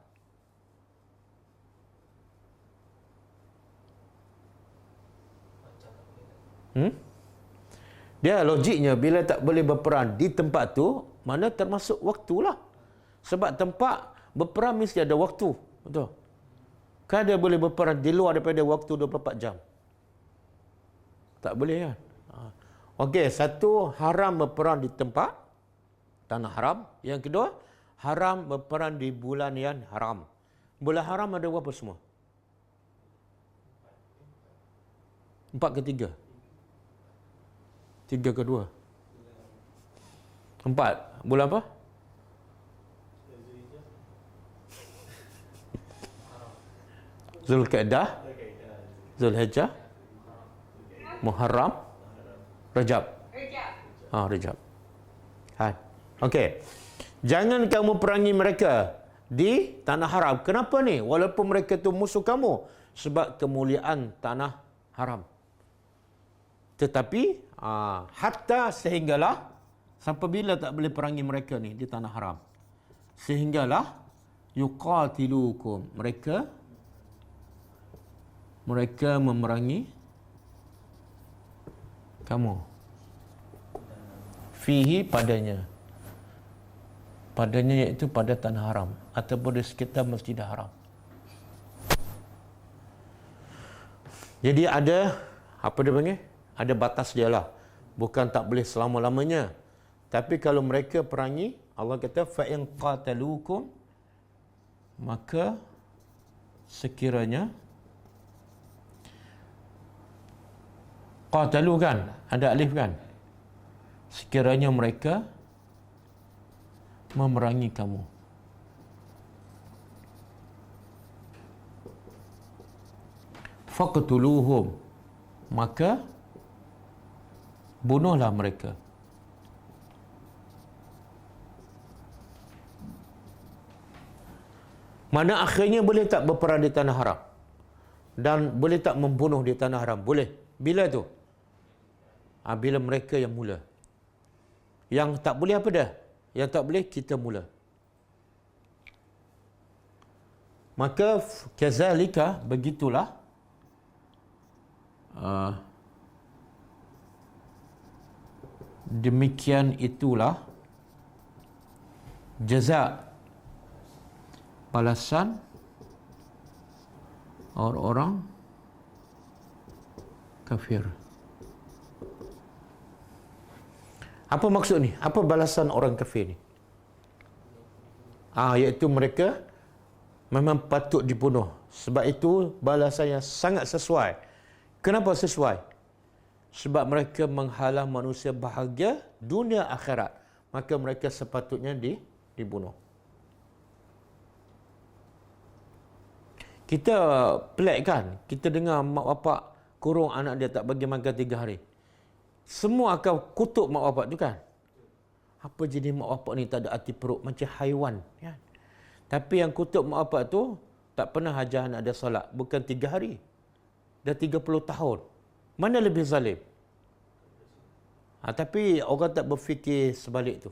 Speaker 2: Dia logiknya bila tak boleh berperang di tempat tu, mana termasuk waktulah. Sebab tempat berperang mesti ada waktu. Betul? Kan dia boleh berperang di luar daripada waktu 24 jam? Tak boleh kan? Okey, satu, haram berperang di tempat tanah haram. Yang kedua, haram berperang di bulan yang haram. Bulan haram ada berapa semua? 4 ke 3? 3 ke 2? 4. Bulan apa? Zulkaidah, Zulhijjah, Muharram, Rajab. Rajab. Okey. Jangan kamu perangi mereka di tanah haram. Kenapa ni? Walaupun mereka tu musuh kamu, sebab kemuliaan tanah haram. Tetapi hatta sehinggalah, sampai bila tak boleh perangi mereka ni di tanah haram? Sehinggalah yuqatilukum, mereka memerangi kamu. Fihi, padanya iaitu pada tanah haram ataupun di sekitar Masjidil Haram. Jadi ada apa dia panggil? Ada batas dia lah. Bukan tak boleh selama-lamanya. Tapi kalau mereka perangi, Allah kata fa in qataluukum, maka sekiranya qatalu kan, ada alif kan, sekiranya mereka memerangi kamu, faqtuluhum, maka bunuhlah mereka. Mana akhirnya boleh tak berperang di tanah haram dan boleh tak membunuh di tanah haram? Boleh. Bila tu? Bila mereka yang mula. Yang tak boleh apa dah? Yang tak boleh kita mula. Maka kazalika, begitulah demikian itulah jaza, balasan orang-orang kafir. Apa maksud ni? Apa balasan orang kafir ni? Iaitu mereka memang patut dibunuh. Sebab itu balasan yang sangat sesuai. Kenapa sesuai? Sebab mereka menghalang manusia bahagia dunia akhirat. Maka mereka sepatutnya dibunuh. Kita pelik kan? Kita dengar mak bapak kurung anak dia tak bagi makan 3 hari. Semua akan kutuk mak bapak tu kan? Apa jenis mak bapak ni tak ada hati perut, macam haiwan. Kan? Tapi yang kutuk mak bapak tu tak pernah ajar anak dia solat. Bukan 3 hari. Dah 30 tahun. Mana lebih zalim? Tapi orang tak berfikir sebalik tu.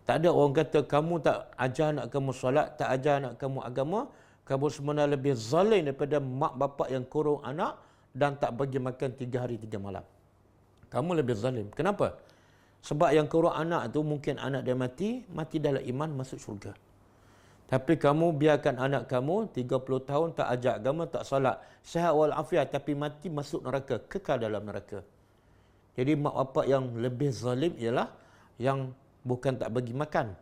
Speaker 2: Tak ada orang kata kamu tak ajar anak kamu solat, tak ajar anak kamu agama, kamu sebenarnya lebih zalim daripada mak bapak yang kurung anak dan tak bagi makan 3 hari 3 malam. Kamu lebih zalim. Kenapa? Sebab yang kurung anak tu mungkin anak dia mati dalam iman, masuk syurga. Tapi kamu biarkan anak kamu 30 tahun tak ajar agama, tak solat, sihat walafiat, tapi mati masuk neraka, kekal dalam neraka. Jadi mak bapak yang lebih zalim ialah yang bukan tak bagi makan.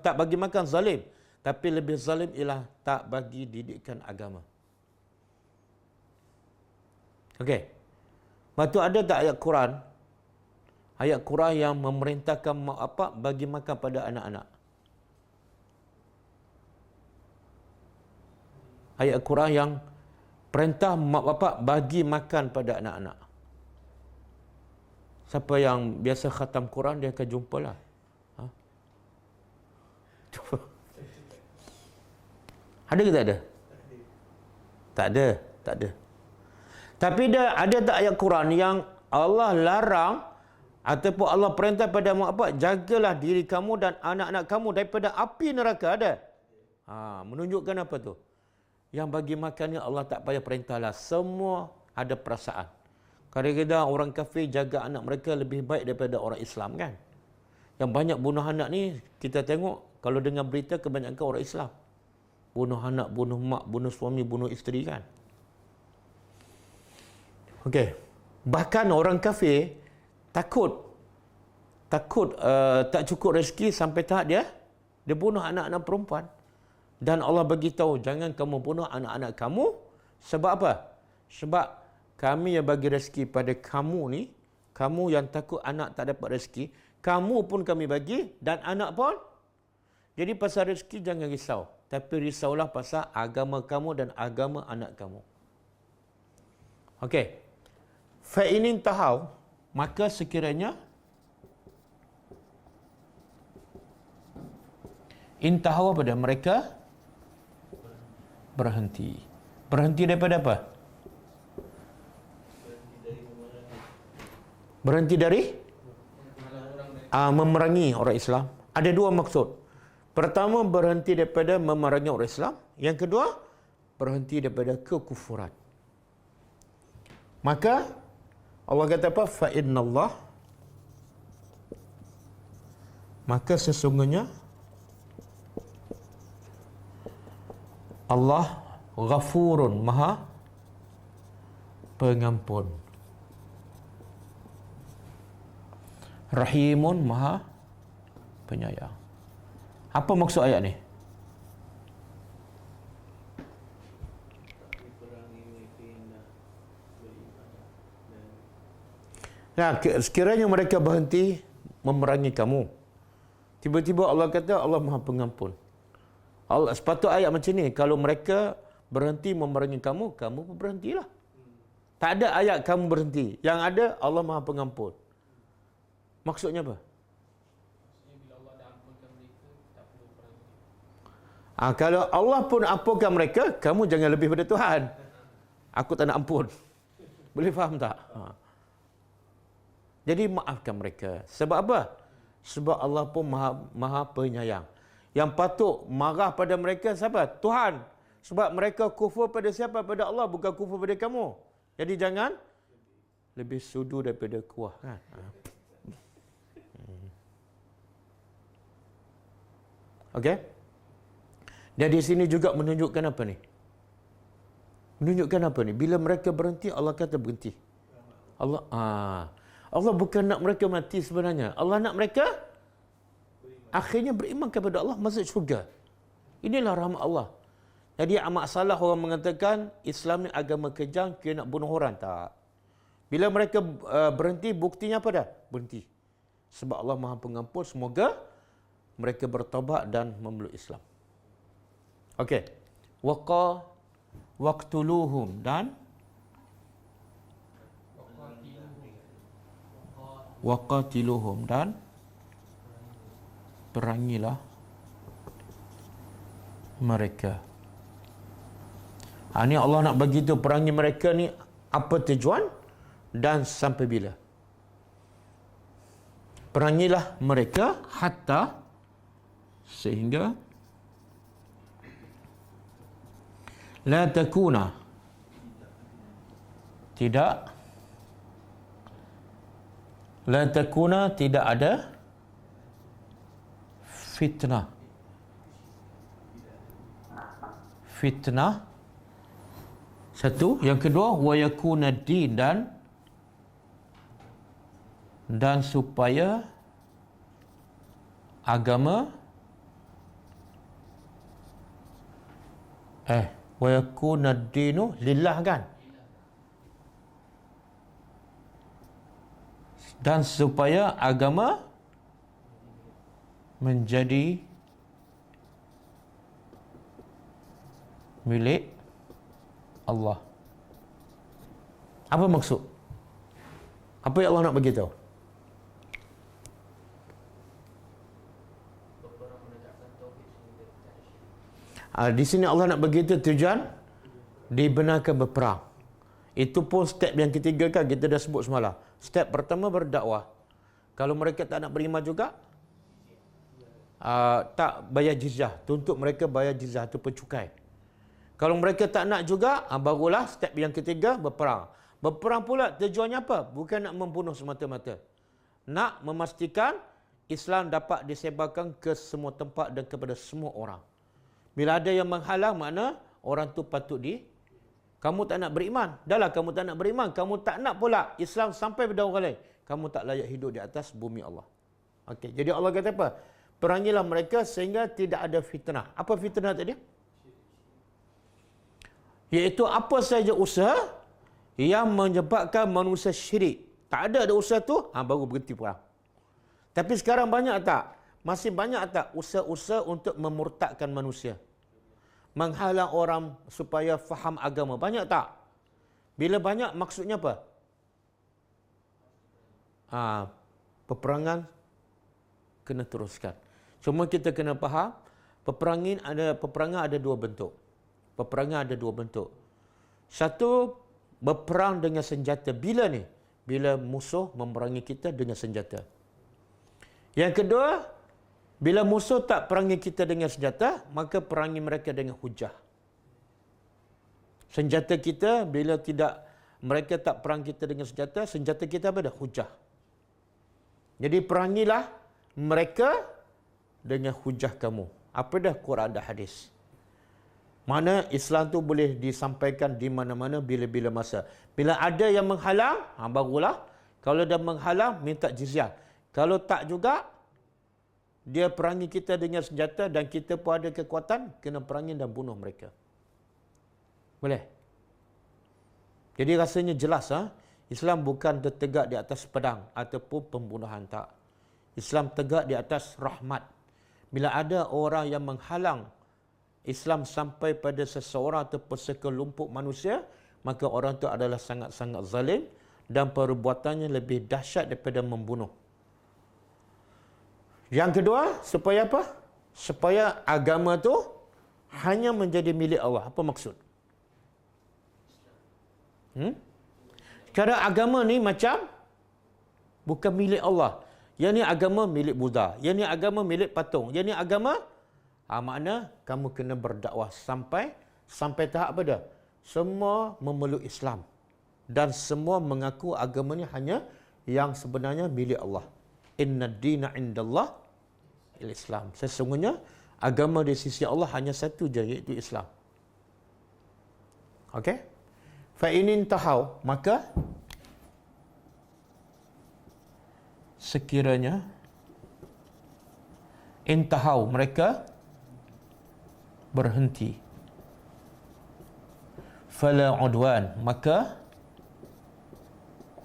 Speaker 2: Tak bagi makan zalim. Tapi lebih zalim ialah tak bagi didikan agama. Okey. Lepas tu ada tak ayat Quran? Ayat Quran yang memerintahkan mak bapak bagi makan pada anak-anak. Ayat Quran yang perintah mak bapak bagi makan pada anak-anak. Siapa yang biasa khatam Quran, dia akan jumpalah. Ada ke tak ada? Tak ada. Tak ada. Tapi ada tak ayat Quran yang Allah larang ataupun Allah perintah pada mak bapak, jagalah diri kamu dan anak-anak kamu daripada api neraka? Ada? Menunjukkan apa tu? Yang bagi makannya Allah tak payah perintahlah. Semua ada perasaan. Kadang-kadang orang kafir jaga anak mereka lebih baik daripada orang Islam kan? Yang banyak bunuh anak ni, kita tengok kalau dengar berita kebanyakan orang Islam. bunuh anak, bunuh mak, bunuh suami, bunuh isteri kan. Okey. Bahkan orang kafir takut tak cukup rezeki sampai tahap dia bunuh anak-anak perempuan. Dan Allah bagi tahu, jangan kamu bunuh anak-anak kamu. Sebab apa? Sebab kami yang bagi rezeki pada kamu ni, kamu yang takut anak tak dapat rezeki, kamu pun kami bagi dan anak pun. Jadi pasal rezeki jangan risau, tapi risaulah pasal agama kamu dan agama anak kamu. Okey. Fa in intahau, maka sekiranya intahau pada mereka berhenti. Berhenti daripada apa? Berhenti dari memerangi orang Islam. Ada dua maksud. Pertama, berhenti daripada memerangi orang Islam. Yang kedua, berhenti daripada kekufuran. Maka Allah kata apa? Fa innallah, maka sesungguhnya Allah Ghafurun, Maha Pengampun. Rahimun, Maha Penyayang. Apa maksud ayat ni? Nah, sekiranya mereka berhenti memerangi kamu, tiba-tiba Allah kata Allah Maha Pengampun. Allah, sepatut ayat macam ni, kalau mereka berhenti memerangi kamu, kamu pun berhentilah. Tak ada ayat kamu berhenti. Yang ada Allah Maha Pengampun. Maksudnya apa? Kalau Allah pun ampunkan mereka, kamu jangan lebih pada Tuhan. Aku tak nak ampun. Boleh faham tak? Jadi maafkan mereka. Sebab apa? Sebab Allah pun maha penyayang. Yang patut marah pada mereka siapa? Tuhan. Sebab mereka kufur pada siapa? Pada Allah, bukan kufur pada kamu. Jadi jangan lebih sudu daripada kuah. Kan? Okey? Dan di sini juga menunjukkan apa ni? Menunjukkan apa ni? Bila mereka berhenti, Allah kata berhenti. Allah bukan nak mereka mati sebenarnya. Allah nak mereka akhirnya beriman kepada Allah, masuk syurga. Inilah rahmat Allah. Jadi amat salah orang mengatakan Islam ni agama kejam, kira nak bunuh orang. Tak. Bila mereka berhenti, buktinya apa dah? Berhenti. Sebab Allah Maha Pengampun, semoga mereka bertaubat dan memeluk Islam. Okey. Waqtuluhum dan waqatiluhum dan perangilah mereka. Ini Allah nak bagi tahu perangi mereka ni apa tujuan dan sampai bila. Perangilah mereka hatta sehingga la takuna tidak ada fitnah. Satu, yang kedua wa yakuna din dan supaya agama wa yakuna dinu lillah kan, dan supaya agama menjadi milik Allah. Apa maksud? Apa yang Allah nak bagi tahu? Di sini Allah nak bagi tahu tujuan dibenarkan berperang. Itu pun step yang ketiga kan, kita dah sebut semalam. Step pertama berdakwah. Kalau mereka tak nak beriman juga, tak bayar jizyah. Tuntut mereka bayar jizyah ataupun cukai. Kalau mereka tak nak juga, barulah step yang ketiga berperang. Berperang pula tujuannya apa? Bukan nak membunuh semata-mata. Nak memastikan Islam dapat disebarkan ke semua tempat dan kepada semua orang. Bila ada yang menghalang, makna orang tu patut kamu tak nak beriman. Dahlah kamu tak nak beriman, kamu tak nak pula Islam sampai pada orang lain. Kamu tak layak hidup di atas bumi Allah. Okey, jadi Allah kata apa? Perangilah mereka sehingga tidak ada fitnah. Apa fitnah tadi? Iaitu apa saja usaha yang menyebabkan manusia syirik. Tak ada usaha tu, baru berhenti perang. Tapi sekarang banyak tak? Masih banyak tak usaha-usaha untuk memurtadkan manusia? Menghalang orang supaya faham agama. Banyak tak? Bila banyak, maksudnya apa? Peperangan kena teruskan. Cuma kita kena faham, peperangan ada dua bentuk. Peperangan ada dua bentuk. Satu, berperang dengan senjata. Bila ni? Bila musuh memerangi kita dengan senjata. Yang kedua, bila musuh tak perangi kita dengan senjata, maka perangi mereka dengan hujah. Senjata kita, bila mereka tak perang kita dengan senjata kita apa dah? Hujah. Jadi perangilah mereka dengan hujah kamu. Apa dah? Quran dan hadis. Mana Islam tu boleh disampaikan di mana-mana bila-bila masa. Bila ada yang menghalang, barulah. Kalau dah menghalang, minta jizyah. Kalau tak juga, dia perangi kita dengan senjata dan kita pun ada kekuatan, kena perangi dan bunuh mereka. Boleh? Jadi rasanya jelas, Islam bukan tertegak di atas pedang ataupun pembunuhan, tak. Islam tegak di atas rahmat. Bila ada orang yang menghalang Islam sampai pada seseorang ataupun sekelompok manusia, maka orang itu adalah sangat-sangat zalim dan perbuatannya lebih dahsyat daripada membunuh. Yang kedua, supaya apa? Supaya agama tu hanya menjadi milik Allah. Apa maksud? Sekarang agama ni macam bukan milik Allah. Yang ni agama milik Buddha. Yang ni agama milik patung. Yang ni agama, makna kamu kena berdakwah sampai tahap apa dah? Semua memeluk Islam. Dan semua mengaku agama ni hanya yang sebenarnya milik Allah. Inna dina indallah Islam. Sesungguhnya agama di sisi Allah hanya satu je, iaitu Islam. Okey? Fa inin tahau, maka sekiranya intahau, mereka berhenti, fala udwan, maka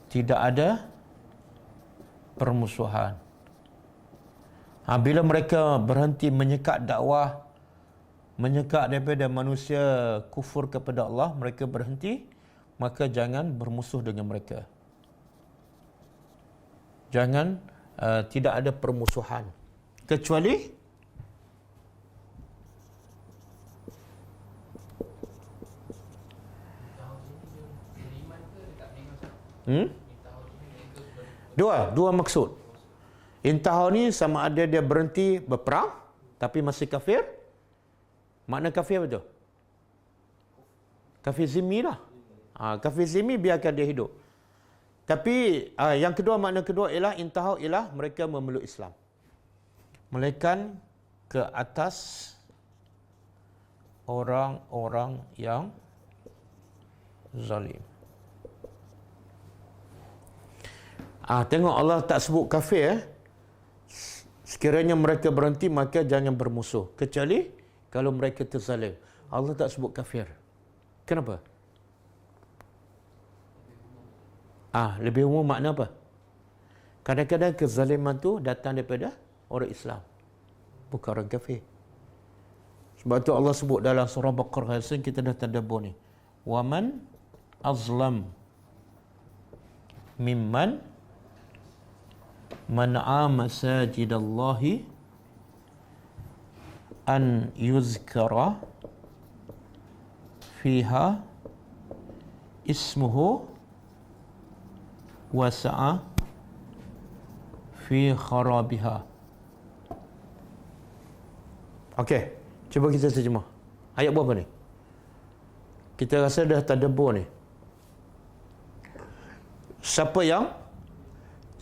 Speaker 2: tidak ada permusuhan. Bila mereka berhenti menyekat dakwah, menyekat daripada manusia kufur kepada Allah, mereka berhenti, maka jangan bermusuh dengan mereka. Jangan tidak ada permusuhan. Kecuali Dua maksud. Intahau ni sama ada dia berhenti berperang tapi masih kafir. Makna kafir apa tu? Kafir zimmi lah. Kafir zimmi biarkan dia hidup. Tapi yang kedua, makna kedua ialah intahau ialah mereka memeluk Islam. Melekan ke atas orang-orang yang zalim. Tengok Allah tak sebut kafir. Sekiranya mereka berhenti, maka jangan bermusuh. Kecuali kalau mereka terzalim. Allah tak sebut kafir. Kenapa? Lebih umum makna apa? Kadang-kadang kezaliman tu datang daripada orang Islam, bukan orang kafir. Sebab tu Allah sebut dalam surah Baqarah, kita dah tadabbur ni. Waman azlam mimman man'a masajidallahi an yuzkara fiha ismuhu wasa'a fi kharabiha. Okey, cuba kita terjemah. Ayat berapa ni? Kita rasa dah tadabbur ni.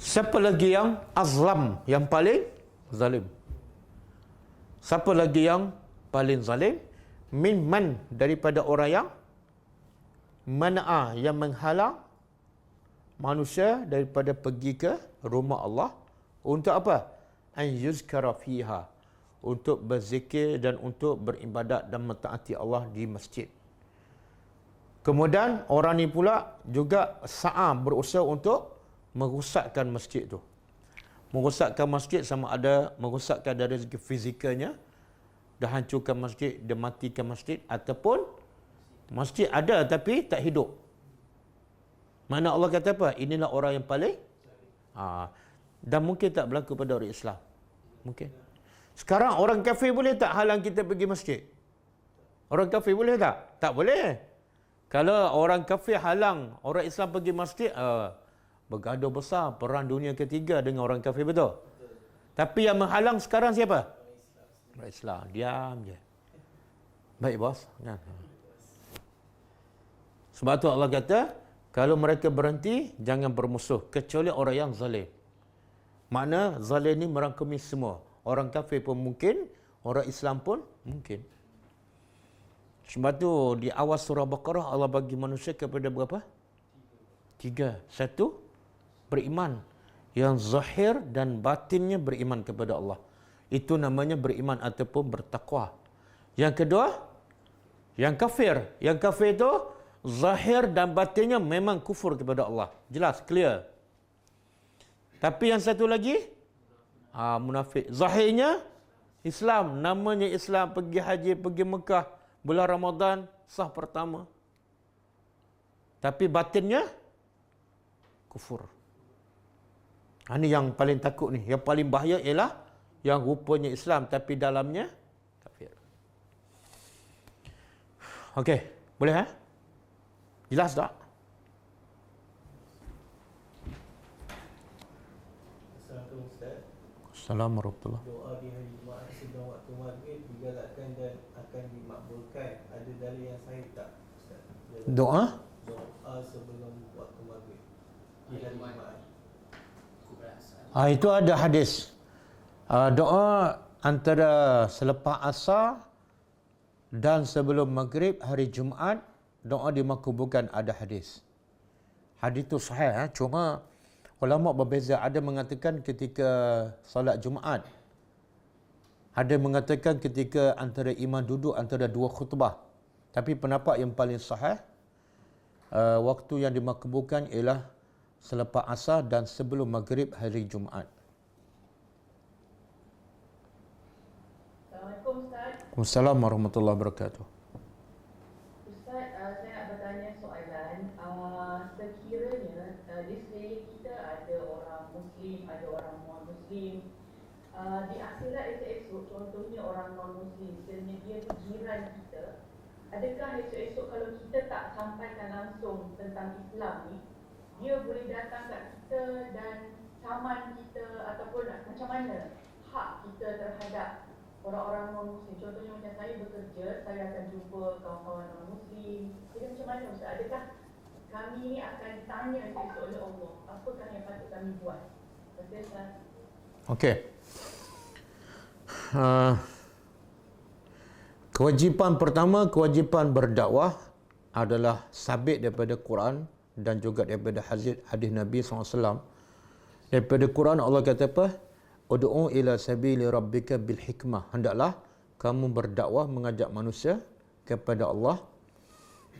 Speaker 2: Siapa lagi yang azlam, yang paling zalim? Siapa lagi yang paling zalim, mimman daripada orang yang mana'a, yang menghalang manusia daripada pergi ke rumah Allah untuk apa? An yuzkara fiha, untuk berzikir dan untuk beribadat dan mentaati Allah di masjid. Kemudian orang ni pula juga berusaha untuk merosakkan masjid tu. Merosakkan masjid sama ada merosakkan dari segi fizikalnya, dah hancurkan masjid, dia matikan masjid, ataupun masjid ada tapi tak hidup. Mana Allah kata apa? Inilah orang yang paling dan mungkin tak berlaku pada orang Islam. Mungkin. Sekarang orang kafir boleh tak halang kita pergi masjid? Orang kafir boleh tak? Tak boleh. Kalau orang kafir halang orang Islam pergi masjid, bergaduh besar, perang dunia ketiga dengan orang kafir, betul? Tapi yang menghalang sekarang siapa? Orang Islam. Diam je. Baik bos. Sebab tu Allah kata, kalau mereka berhenti, jangan bermusuh, kecuali orang yang zalim. Makna zalim ni merangkumi semua. Orang kafir pun mungkin, orang Islam pun mungkin. Sebab tu di awal surah Baqarah Allah bagi manusia kepada berapa? 3. Satu, beriman. Yang zahir dan batinnya beriman kepada Allah. Itu namanya beriman ataupun bertakwa. Yang kedua, yang kafir. Yang kafir itu zahir dan batinnya memang kufur kepada Allah. Jelas, clear. Tapi yang satu lagi, munafik. Zahirnya Islam, namanya Islam, pergi haji, pergi Mekah, bulan Ramadan, sah pertama. Tapi batinnya kufur. Ini yang paling takut ni. Yang paling bahaya ialah yang rupanya Islam tapi dalamnya kafir. Okey, boleh Jelas tak?
Speaker 3: Assalamualaikum Ustaz.
Speaker 2: Assalamualaikum warahmatullahi.
Speaker 3: Doa di hari Jumaat sebelum waktu maghrib digalakkan dan akan dimakbulkan. Ada dalil yang sahih tak Ustaz?
Speaker 2: Doa
Speaker 3: Sebelum waktu maghrib di hari Jumaat.
Speaker 2: Itu ada hadis. Doa antara selepas asar dan sebelum maghrib hari Jumaat, doa dimakbulkan, ada hadis. Hadis itu sahih, cuma ulama berbeza. Ada mengatakan ketika solat Jumaat, ada mengatakan ketika antara imam duduk antara dua khutbah. Tapi pendapat yang paling sahih, waktu yang dimakbulkan ialah selepas asar dan sebelum maghrib hari Jumaat.
Speaker 4: Assalamualaikum Ustaz.
Speaker 2: Waalaikumsalam warahmatullahi wabarakatuh.
Speaker 4: Ustaz, saya nak bertanya soalan. Sekiranya di sekeliling kita ada orang Muslim, ada orang non-Muslim. Di akhirat esok-esok, contohnya orang non-Muslim, sekiranya dia jiran kita, adakah esok-esok kalau kita tak sampaikan langsung tentang Islam ni, dia boleh datang kat kita dan caman kita ataupun macam mana hak kita terhadap orang-orang non-Muslim? Contohnya macam saya bekerja, saya akan jumpa kawan-kawan non-Muslim. Jadi macam mana Ustaz? Adakah kami ni akan ditanya esok oleh Allah? Apakah yang patut kami buat? Terima kasih Ustaz.
Speaker 2: Okey. Kewajipan pertama, kewajipan berdakwah adalah sabit daripada Quran dan juga daripada hadis Nabi SAW. Daripada Quran Allah kata apa? Ud'u ila sabili rabbika bil hikmah. Hendaklah kamu berdakwah, mengajak manusia kepada Allah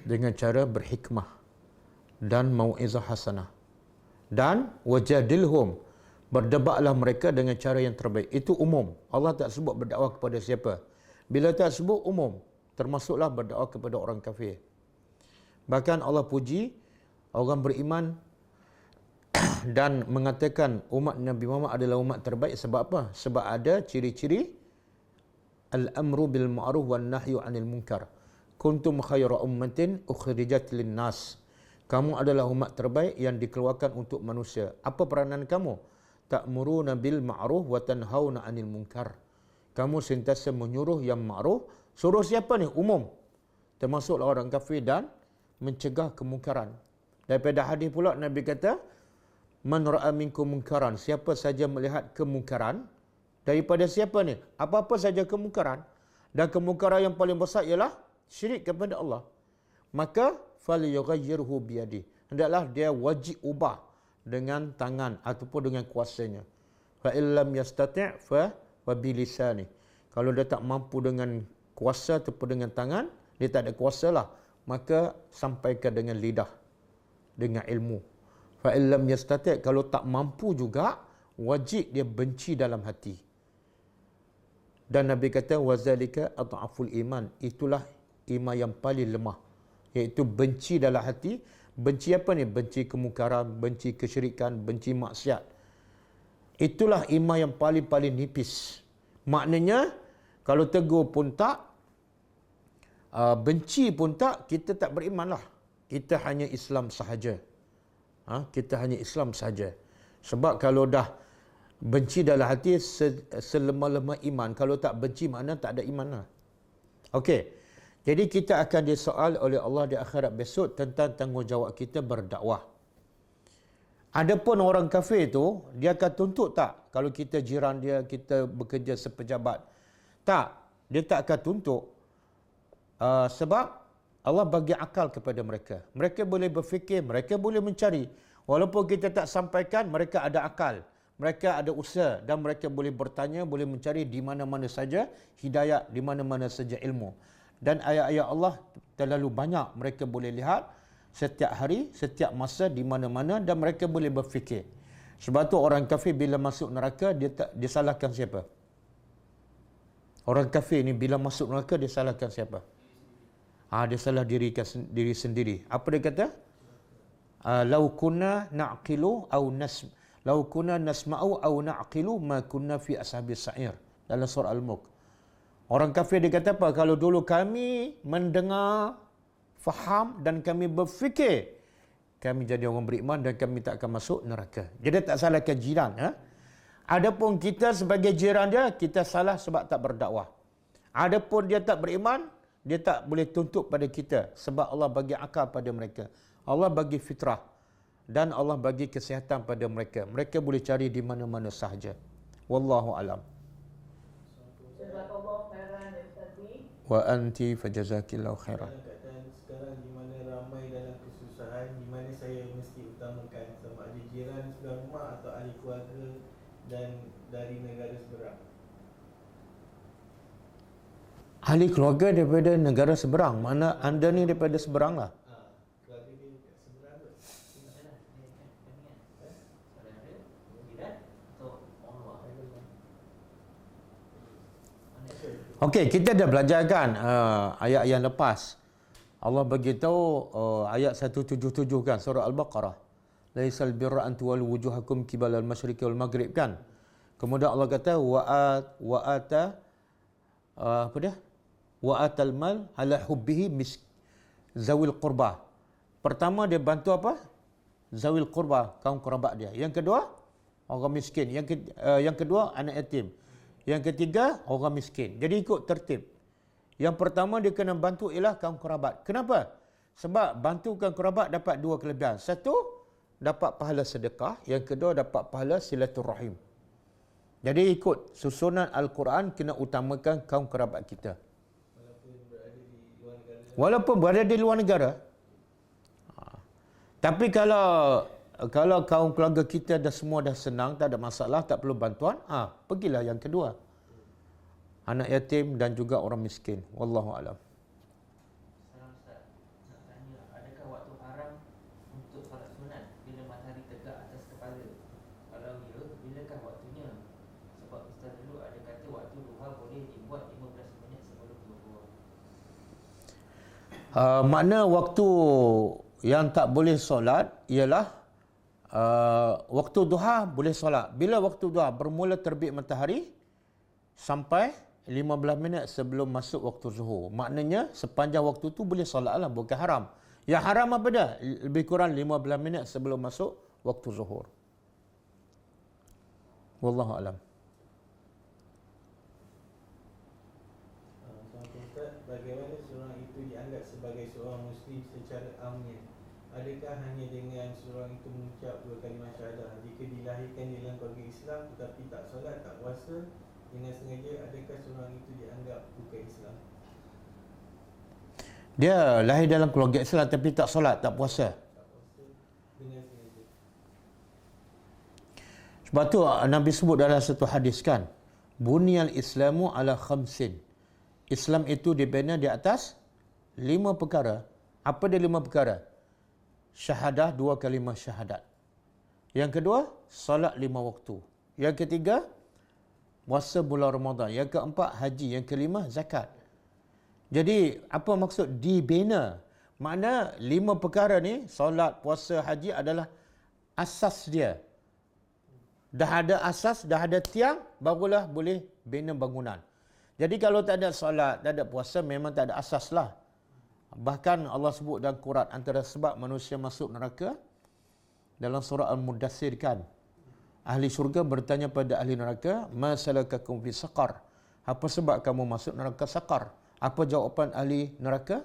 Speaker 2: dengan cara berhikmah dan mau'izah hasanah. Dan wajadilhum, berdebatlah mereka dengan cara yang terbaik. Itu umum. Allah tak sebut berdakwah kepada siapa. Bila tak sebut, umum. Termasuklah berdakwah kepada orang kafir. Bahkan Allah puji orang beriman dan mengatakan umat Nabi Muhammad adalah umat terbaik. Sebab apa? Sebab ada ciri-ciri al-amru bil ma'ruf wan nahyu 'anil munkar. Kuntum khayra ummatin ukhrijat lin-nas. Kamu adalah umat terbaik yang dikeluarkan untuk manusia. Apa peranan kamu? Ta'muruna bil ma'ruf wa tanhauna 'anil munkar. Kamu sentiasa menyuruh yang ma'ruf. Suruh siapa ni? Umum. Termasuklah orang kafir, dan mencegah kemungkaran. Daripada hadis pula Nabi kata, man ra'a minkum munkaran, siapa saja melihat kemungkaran daripada siapa ni? Apa-apa saja kemungkaran. Dan kemungkaran yang paling besar ialah syirik kepada Allah. Maka falyughayyirhu biyadi. Hendaklah dia wajib ubah dengan tangan ataupun dengan kuasanya. Fa illam yastati' fa bilisani. Kalau dia tak mampu dengan kuasa ataupun dengan tangan, dia tak ada kuasa lah, maka sampaikan dengan lidah, dengan ilmu. Fa illam yastati', kalau tak mampu juga, wajib dia benci dalam hati. Dan Nabi kata wazalika adhaful iman, itulah iman yang paling lemah, iaitu benci dalam hati. Benci apa ni? Benci kemungkaran, benci kesyirikan, benci maksiat. Itulah iman yang paling nipis. Maknanya kalau tegur pun tak, benci pun tak, kita tak beriman lah. Kita hanya Islam sahaja. Kita hanya Islam sahaja. Sebab kalau dah benci dalam hati, selemah-lemah iman. Kalau tak benci, makna tak ada iman lah. Okey. Jadi kita akan disoal oleh Allah di akhirat besok tentang tanggungjawab kita berdakwah. Adapun orang kafir itu, dia akan tuntut tak? Kalau kita jiran dia, kita bekerja sepejabat. Tak. Dia tak akan tuntut. Sebab Allah bagi akal kepada mereka. Mereka boleh berfikir, mereka boleh mencari. Walaupun kita tak sampaikan, mereka ada akal. Mereka ada usaha dan mereka boleh bertanya, boleh mencari di mana-mana saja hidayah, di mana-mana saja ilmu. Dan ayat-ayat Allah terlalu banyak, mereka boleh lihat setiap hari, setiap masa, di mana-mana, dan mereka boleh berfikir. Sebab tu orang kafir bila masuk neraka, dia salahkan siapa? Orang kafir ni bila masuk neraka, dia salahkan siapa? Dia salah diri sendiri. Apa dia kata? Lau kunna na'qilu lau kunna nasma'u au na'qilu ma kunna fi ashabis sa'ir. Dalam surah Al-Mulk. Orang kafir dia kata apa? Kalau dulu kami mendengar, faham dan kami berfikir, kami jadi orang beriman dan kami tak akan masuk neraka. Jadi tak salahkan jiran. Adapun kita sebagai jiran dia, kita salah sebab tak berdakwah. Adapun dia tak beriman, dia tak boleh tuntut pada kita sebab Allah bagi akal pada mereka. Allah bagi fitrah dan Allah bagi kesihatan pada mereka. Mereka boleh cari di mana-mana sahaja. Wallahu alam.
Speaker 4: Jazakallahu khairan ya Ustaz.
Speaker 2: Wa anti fajazakillahu khairan.
Speaker 3: Keadaan sekarang di mana ramai dalam kesusahan, di mana saya mesti utamakan sama ada jiran sebelah rumah atau ahli keluarga dan dari negara seberang.
Speaker 2: Ahli keluarga daripada negara seberang. Mana anda ni daripada seberang lah.
Speaker 3: Keluarga dia dekat seberang tu.
Speaker 2: Okey, kita dah belajar kan ayat yang lepas. Allah bagi tahu ayat 177 kan surah Al-Baqarah. Laisal birra an tuwallu wujuhakum qibala al-masyriqi wal maghrib kan. Kemudian Allah kata wa atal mal ala hubbihi zawil qurba. Pertama dia bantu apa? Zawil qurba, kaum kerabat dia. Yang kedua orang miskin. Yang kedua anak yatim. Yang ketiga, orang miskin. Jadi ikut tertib. Yang pertama dia kena bantu ialah kaum kerabat. Kenapa? Sebab bantu kaum kerabat dapat dua kelebihan. Satu, dapat pahala sedekah. Yang kedua, dapat pahala silaturrahim. Jadi ikut susunan Al-Quran, kena utamakan kaum kerabat kita. Walaupun berada di luar negara. Tapi kalau kaum keluarga kita semua dah senang, tak ada masalah, tak perlu bantuan, pergilah yang kedua. Anak yatim dan juga orang miskin. Wallahu a'lam.
Speaker 5: Salam Ustaz, nak tanya, adakah waktu haram untuk solat sunat bila matahari tegak atas kepala? Kalau ya, bilakah waktunya? Sebab Ustaz dulu ada kata waktu duha boleh dibuat 15 minit sebelum zuhur.
Speaker 2: Makna waktu yang tak boleh solat ialah waktu duha boleh solat. Bila waktu duha bermula terbit matahari sampai 15 minit sebelum masuk waktu zuhur. Maknanya sepanjang waktu tu boleh solat lah, bukan haram. Yang haram apa dah? Lebih kurang 15 minit sebelum masuk waktu zuhur. Wallahu a'lam.
Speaker 3: Ustaz, bagaimana seorang itu dianggap sebagai seorang Muslim secara amnya? Adakah hanya dengan seorang itu mengucap dua kalimah syahadah? Jika dilahirkan di dalam keluarga Islam tetapi tak solat, tak puasa, dengan sengaja, adakah seorang itu dianggap bukan Islam?
Speaker 2: Dia lahir dalam keluarga Islam tapi tak solat, tak puasa.
Speaker 3: Tak puasa dengan sengaja.
Speaker 2: Sebab tu Nabi sebut dalam satu hadis kan, Bunyal Islamu ala khamsin. Islam itu dibina di atas 5 perkara. Apa dia 5 perkara? Syahadah, 2 kalimah syahadat. Yang kedua, solat 5 waktu. Yang ketiga, puasa bulan Ramadan. Yang keempat, haji. Yang kelima, zakat. Jadi, apa maksud dibina? Makna 5 perkara ni, solat, puasa, haji adalah asas dia. Dah ada asas, dah ada tiang, barulah boleh bina bangunan. Jadi kalau tak ada solat, tak ada puasa, memang tak ada asas lah. Bahkan Allah sebut dalam Quran, antara sebab manusia masuk neraka, dalam surah Al-Mudaththir kan, ahli syurga bertanya pada ahli neraka, ma salakakum fi saqar? Apa sebab kamu masuk neraka saqar? Apa jawapan ahli neraka?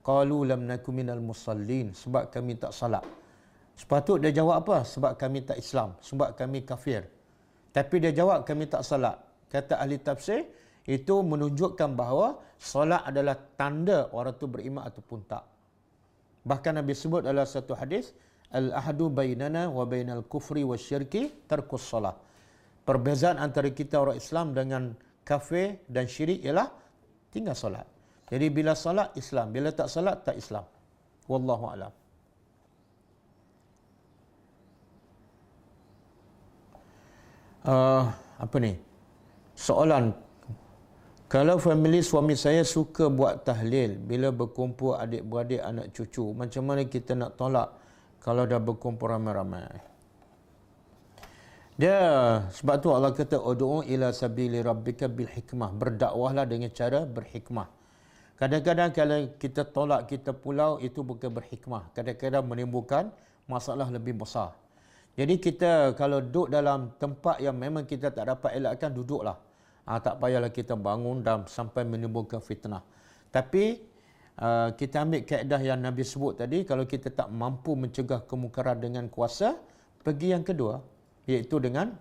Speaker 2: Qalu lam nakum minal musallin, sebab kami tak salat. Sepatut dia jawab apa? Sebab kami tak Islam, sebab kami kafir. Tapi dia jawab kami tak salat. Kata ahli tafsir, itu menunjukkan bahawa solat adalah tanda orang tu beriman ataupun tak. Bahkan Nabi sebut dalam satu hadis, al-ahdu bainana wa bainal kufri wa syirki tarkus solah. Perbezaan antara kita orang Islam dengan kafir dan syirik ialah tinggal solat. Jadi bila solat, Islam. Bila tak solat, tak Islam. Wallahu a'lam. Apa ni? Soalan, kalau family suami saya suka buat tahlil bila berkumpul adik-beradik, anak cucu, macam mana kita nak tolak kalau dah berkumpul ramai-ramai? Dia, sebab tu Allah kata ud'u ila sabili rabbika bil hikmah, berdakwahlah dengan cara berhikmah. Kadang-kadang kalau kita tolak, kita pulau, itu bukan berhikmah. Kadang-kadang menimbulkan masalah lebih besar. Jadi kita kalau duduk dalam tempat yang memang kita tak dapat elakkan, duduklah. Tak payahlah kita bangun dan sampai menimbulkan fitnah. Tapi kita ambil kaedah yang Nabi sebut tadi, kalau kita tak mampu mencegah kemungkaran dengan kuasa, pergi yang kedua, iaitu dengan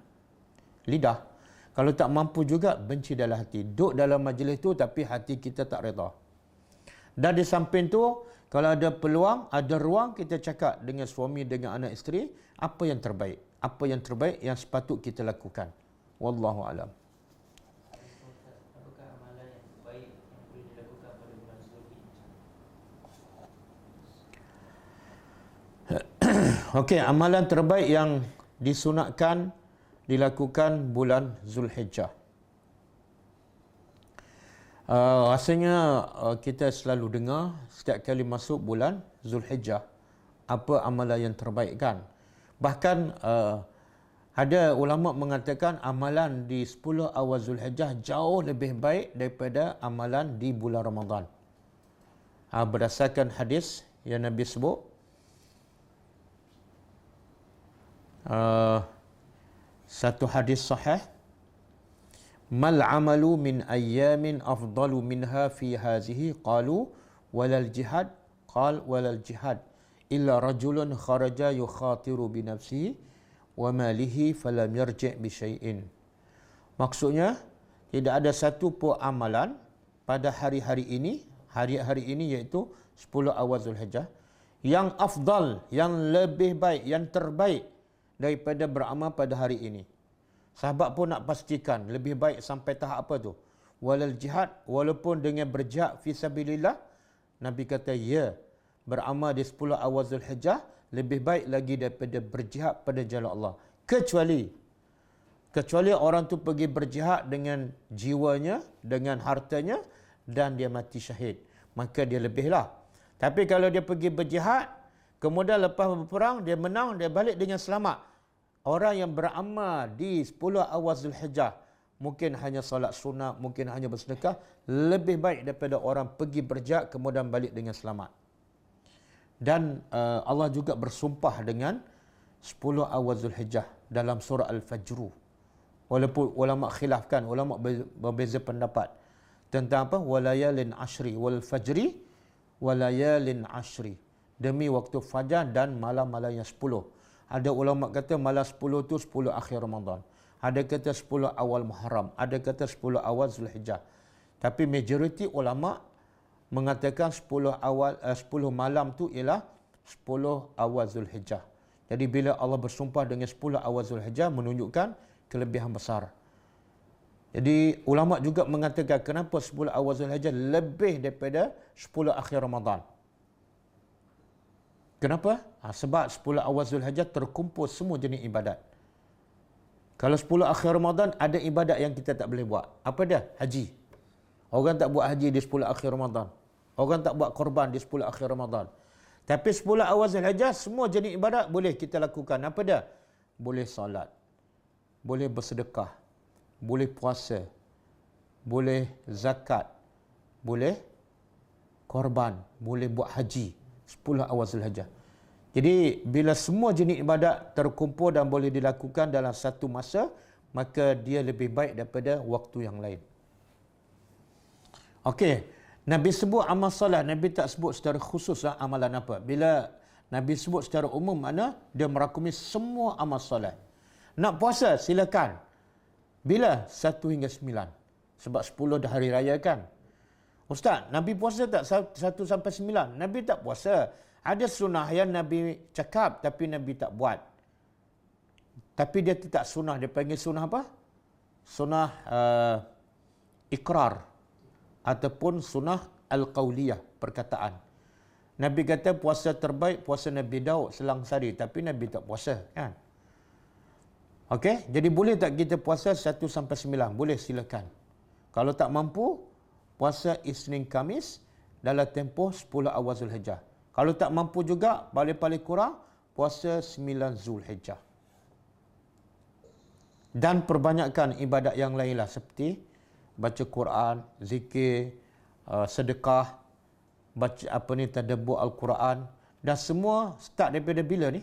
Speaker 2: lidah. Kalau tak mampu juga, benci dalam hati. Duduk dalam majlis tu tapi hati kita tak reda. Dan di samping tu, kalau ada peluang, ada ruang, kita cakap dengan suami, dengan anak isteri, apa yang terbaik. Apa yang terbaik yang sepatut kita lakukan. Wallahu a'lam.
Speaker 5: Apakah amalan yang terbaik yang boleh dilakukan pada bulan Zulhijjah?
Speaker 2: Okey, amalan terbaik yang disunatkan dilakukan bulan Zulhijjah. Rasanya kita selalu dengar setiap kali masuk bulan Zulhijjah, apa amalan yang terbaik kan. Bahkan ada ulama mengatakan amalan di 10 awal Zulhijjah jauh lebih baik daripada amalan di bulan Ramadan. Berdasarkan hadis yang Nabi sebut, satu hadis sahih, mal amalu min ayyamin afdalu minha fi hazihi, qalu walal jihad, qal walal jihad illa rajulun kharaja yukhatiru bi nafsihi wa malihi falam yarji' bi syai'in. Maksudnya, tidak ada satu pun amalan pada hari-hari ini, hari-hari ini iaitu 10 awal Zulhijjah, yang afdal, yang lebih baik, yang terbaik daripada beramal pada hari ini. Sahabat pun nak pastikan lebih baik sampai tahap apa tu? Walal jihad, walaupun dengan berjihad fi sabilillah, Nabi kata ya, beramal di 10 awal Zulhijjah lebih baik lagi daripada berjihad pada jalan Allah. Kecuali orang tu pergi berjihad dengan jiwanya, dengan hartanya, dan dia mati syahid, maka dia lebihlah. Tapi kalau dia pergi berjihad, kemudian lepas berperang, dia menang, dia balik dengan selamat. Orang yang beramal di 10 awal Zulhijjah, mungkin hanya solat sunat, mungkin hanya bersedekah, lebih baik daripada orang pergi berjihad kemudian balik dengan selamat. Dan Allah juga bersumpah dengan 10 awal Zulhijjah dalam surah Al-Fajr. Walaupun ulama khilafkan, ulama berbeza pendapat tentang apa? Walayalin ashri wal fajri walayalin ashri. Demi waktu fajar dan malam-malam yang 10. Ada ulama kata malam 10 tu 10 akhir Ramadan. ada kata 10 awal Muharram, ada kata 10 awal Zulhijjah. Tapi majoriti ulama mengatakan 10 malam tu ialah 10 awal Zulhijjah. Jadi bila Allah bersumpah dengan 10 awal Zulhijjah menunjukkan kelebihan besar. Jadi ulama juga mengatakan kenapa 10 awal Zulhijjah lebih daripada 10 akhir Ramadan. Kenapa? Sebab 10 awal Zulhijjah terkumpul semua jenis ibadat. Kalau 10 akhir Ramadan ada ibadat yang kita tak boleh buat. Apa dia? Haji. Orang tak buat haji di 10 akhir Ramadan. Orang tak buat korban di 10 akhir Ramadan. Tapi 10 awal Zulhijjah semua jenis ibadat boleh kita lakukan. Apa dia? Boleh solat. Boleh bersedekah. Boleh puasa. Boleh zakat. Boleh korban. Boleh buat haji. 10 awal Zulhijjah. Jadi bila semua jenis ibadat terkumpul dan boleh dilakukan dalam satu masa, maka dia lebih baik daripada waktu yang lain. Okey, Nabi sebut amal solat, Nabi tak sebut secara khusus lah amalan apa. Bila Nabi sebut secara umum, makna dia merakumi semua amal solat. Nak puasa, silakan. Bila? 1 hingga 9. Sebab 10 dah hari raya kan. Ustaz, Nabi puasa tak 1 sampai 9? Nabi tak puasa. Ada sunnah yang Nabi cakap tapi Nabi tak buat. Tapi dia tak sunnah. Dia panggil sunnah apa? Sunnah ikrar. Ataupun sunnah al-qawliyah, perkataan. Nabi kata puasa terbaik puasa Nabi Daud selang sehari. Tapi Nabi tak puasa kan. Okey, jadi boleh tak kita puasa 1 sampai 9? Boleh, silakan. Kalau tak mampu, puasa Isnin Khamis dalam tempoh 10 awal Zulhijjah. Kalau tak mampu juga, paling-paling kurang, puasa 9 Zulhijjah. Dan perbanyakkan ibadat yang lainlah seperti baca Quran, zikir, sedekah, baca tadabbur Al-Quran, dan semua start daripada bila ni?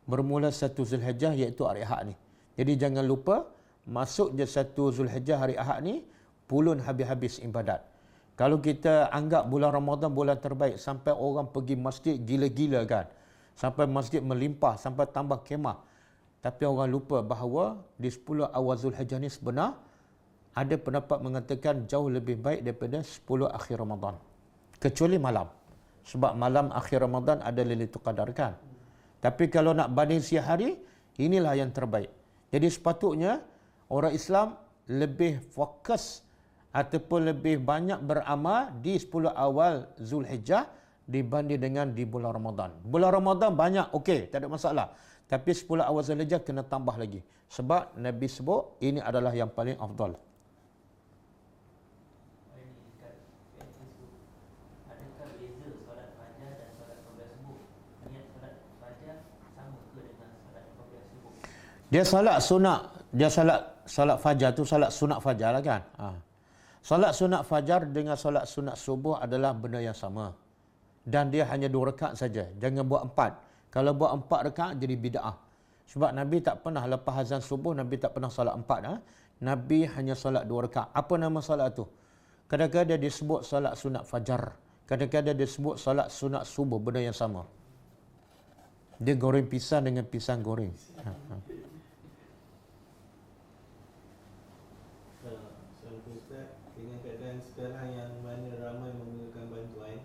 Speaker 2: Bermula 1 Zulhijjah iaitu hari Ahad ni. Jadi jangan lupa masuk je 1 Zulhijjah hari Ahad ni, pulun habis-habis ibadat. Kalau kita anggap bulan Ramadan bulan terbaik, sampai orang pergi masjid gila-gila kan. Sampai masjid melimpah, sampai tambah kemah. Tapi orang lupa bahawa di 10 awal Zulhijjah ni sebenar ada pendapat mengatakan jauh lebih baik daripada 10 akhir Ramadan. Kecuali malam. Sebab malam akhir Ramadan ada Lailatul Qadar kan. Tapi kalau nak banding siang hari, inilah yang terbaik. Jadi sepatutnya orang Islam lebih fokus ataupun lebih banyak beramal di 10 awal Zulhijjah dibanding dengan di bulan Ramadan. Bulan Ramadan banyak, okey, tak ada masalah. Tapi 10 awal Zulhijjah kena tambah lagi. Sebab Nabi sebut ini adalah yang paling afdal.
Speaker 5: Adakah beza solat fajar dan solat qabliyah subuh? Niat solat fajar sama ke dengan solat qabliyah subuh?
Speaker 2: Dia salat sunat, salat fajar tu salat sunat fajar lah kan. Salat sunat fajar dengan salat sunat subuh adalah benda yang sama. Dan dia hanya 2 rakaat saja. Jangan buat 4. Kalau buat 4 rakaat jadi bid'ah. Sebab Nabi tak pernah lepas azan subuh, Nabi tak pernah salat 4. Nabi hanya salat 2 rakaat. Apa nama salat tu? Kadang-kadang dia disebut salat sunat fajar. Kadang-kadang dia disebut salat sunat subuh. Benda yang sama. Dia goreng pisang dengan pisang goreng.
Speaker 3: Ustaz, dengan keadaan sekarang yang mana ramai menggunakan bantuan,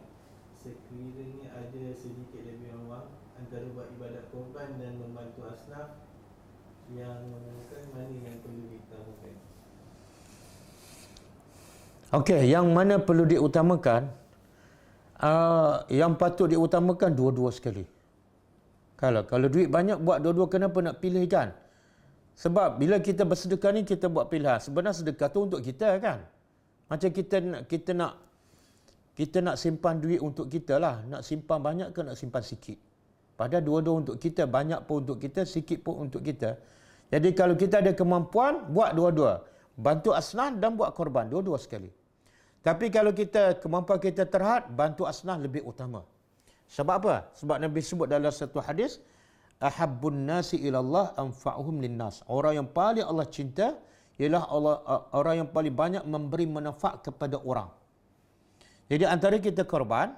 Speaker 3: sekiranya ada sedikit lebih wang antara buat ibadat korban dan membantu asnaf, yang menggunakan mana yang perlu diutamakan?
Speaker 2: Okey, yang mana perlu diutamakan? Yang patut diutamakan dua-dua sekali. Kalau duit banyak buat dua-dua, kenapa nak pilih kan? Sebab bila kita bersedekah ni kita buat pilihan. Sebenarnya sedekah tu untuk kita kan. Macam kita nak simpan duit untuk kita lah. Nak simpan banyak ke nak simpan sikit. Padahal dua-dua untuk kita. Banyak pun untuk kita, sikit pun untuk kita. Jadi kalau kita ada kemampuan, buat dua-dua. Bantu asnaf dan buat korban. Dua-dua sekali. Tapi kalau kemampuan kita terhad, bantu asnaf lebih utama. Sebab apa? Sebab Nabi sebut dalam satu hadis, ahabbun nasi ilallah anfa'uhum linnas. Orang yang paling Allah cinta ialah orang yang paling banyak memberi manfaat kepada orang. Jadi antara kita korban,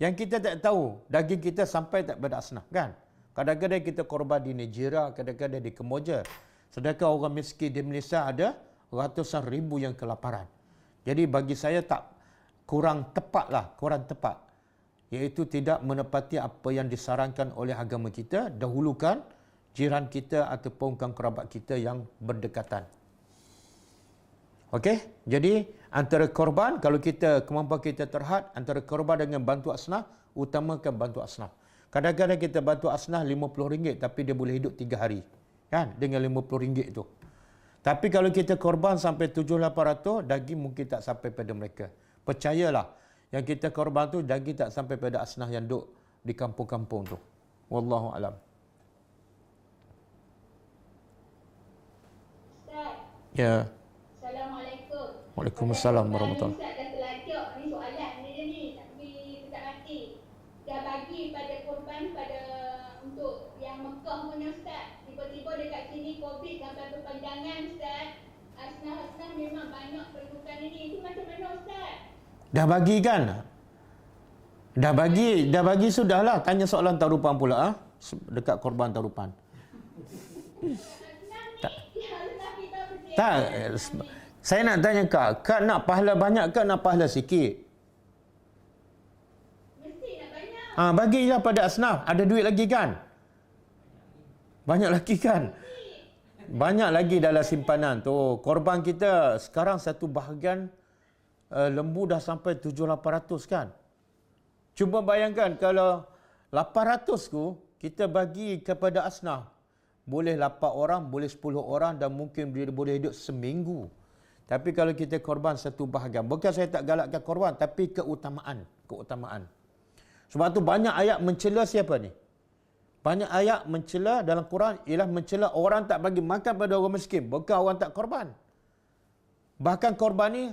Speaker 2: yang kita tak tahu daging kita sampai tak pada asnaf kan. Kadang-kadang kita korban di Nigeria, kadang-kadang di Kemboja. Sedangkan orang miskin di Malaysia ada ratusan ribu yang kelaparan. Jadi bagi saya tak kurang tepat, iaitu tidak menepati apa yang disarankan oleh agama kita, dahulukan jiran kita ataupun kerabat kita yang berdekatan. Okey, jadi antara korban, kalau kita kemampuan kita terhad, antara korban dengan bantu asnaf, utamakan bantu asnaf. Kadang-kadang kita bantu asnaf RM50 tapi dia boleh hidup 3 hari. Kan? Dengan RM50 tu. Tapi kalau kita korban sampai 700-800, daging mungkin tak sampai pada mereka. Percayalah, yang kita korban tu daging tak sampai pada asnaf yang duduk di kampung-kampung tu. Wallahu alam.
Speaker 6: Ustaz.
Speaker 2: Ya.
Speaker 6: Assalamualaikum.
Speaker 2: Waalaikumsalam warahmatullahi.
Speaker 6: Ustaz dah terlajak ni soalan ni tapi tak hati. Dah bagi pada korban pada untuk yang Mekah punya Ustaz. Tiba-tiba dekat sini COVID sampai berpanjangan Ustaz. Asnaf-asnaf memang banyak perlukan ini. Itu macam mana Ustaz?
Speaker 2: Dah bagi kan? Dah bagi sudahlah. Tanya soalan tarupan pula dekat korban tarupan. Tak, saya nak tanya Kak nak pahala banyak ke nak pahala sikit?
Speaker 6: Mesti nak banyak.
Speaker 2: Bagilah pada asnaf. Ada duit lagi kan? Banyak lagi kan? Banyak lagi dalam simpanan tu. Korban kita sekarang satu bahagian lembu dah sampai 700-800 kan? Cuba bayangkan kalau 800 tu kita bagi kepada asnaf. Boleh 8 orang, boleh 10 orang dan mungkin dia boleh hidup seminggu. Tapi kalau kita korban satu bahagian, bukan saya tak galakkan korban, tapi keutamaan. Sebab tu banyak ayat mencela siapa ni? Banyak ayat mencela dalam Quran ialah mencela orang tak bagi makan pada orang miskin, bukan orang tak korban. Bahkan korban ni,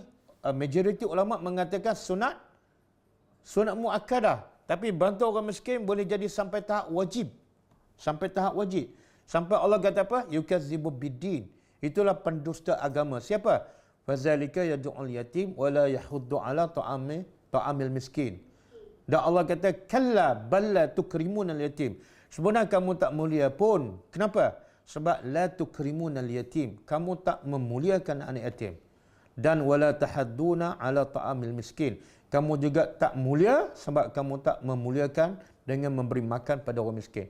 Speaker 2: majoriti ulama mengatakan sunat muakkadah. Tapi bantu orang miskin boleh jadi sampai tahap wajib. Sampai Allah kata apa? Yukadzibu biddin. Itulah pendusta agama. Siapa? Fazalika yad'ul yatim wa la yahuddu ala ta'amil miskin. Dan Allah kata kalla balla tukrimunal yatim. Sebenarnya kamu tak mulia pun. Kenapa? Sebab la tukrimunal yatim. Kamu tak memuliakan anak yatim. Dan wala tahadduna ala ta'amil miskin. Kamu juga tak mulia sebab kamu tak memuliakan dengan memberi makan pada orang miskin.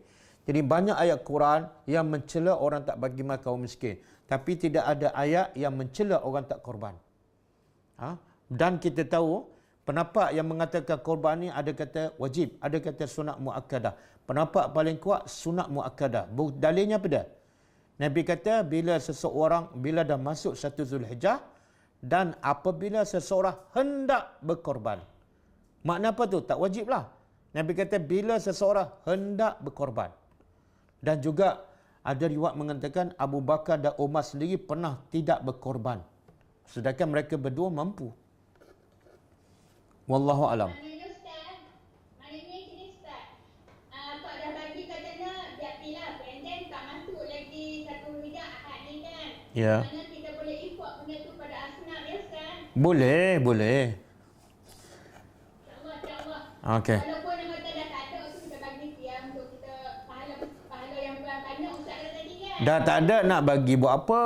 Speaker 2: Jadi banyak ayat Quran yang mencela orang tak bagi makan orang miskin. Tapi tidak ada ayat yang mencela orang tak korban. Dan kita tahu pendapat yang mengatakan korban ni ada kata wajib, ada kata sunat muakkadah. Pendapat paling kuat sunat muakkadah. Dalilnya apa dah? Nabi kata bila dah masuk 1 Zulhijjah dan apabila seseorang hendak berkorban. Makna apa tu? Tak wajib lah. Nabi kata bila seseorang hendak berkorban. Dan juga ada riwayat mengatakan Abu Bakar dan Umar sendiri pernah tidak berkorban. Sedangkan mereka berdua mampu. Wallahu alam.
Speaker 6: Maknanya gini Ustaz. Kau dah bagi kat sana, dia pilih pendek tak masuk lagi 1 Zulhijjah Ahad ni kan.
Speaker 2: Ya.
Speaker 6: Mana kita boleh import benda tu pada asnaf ya Ustaz?
Speaker 2: Boleh.
Speaker 6: InsyaAllah.
Speaker 2: Okey.
Speaker 6: Walaupun yang kata dah tak ada tu kita bagi dia untuk kita pahala yang banyak Ustaz kata tadi kan.
Speaker 2: Dah tak ada nak bagi buat apa?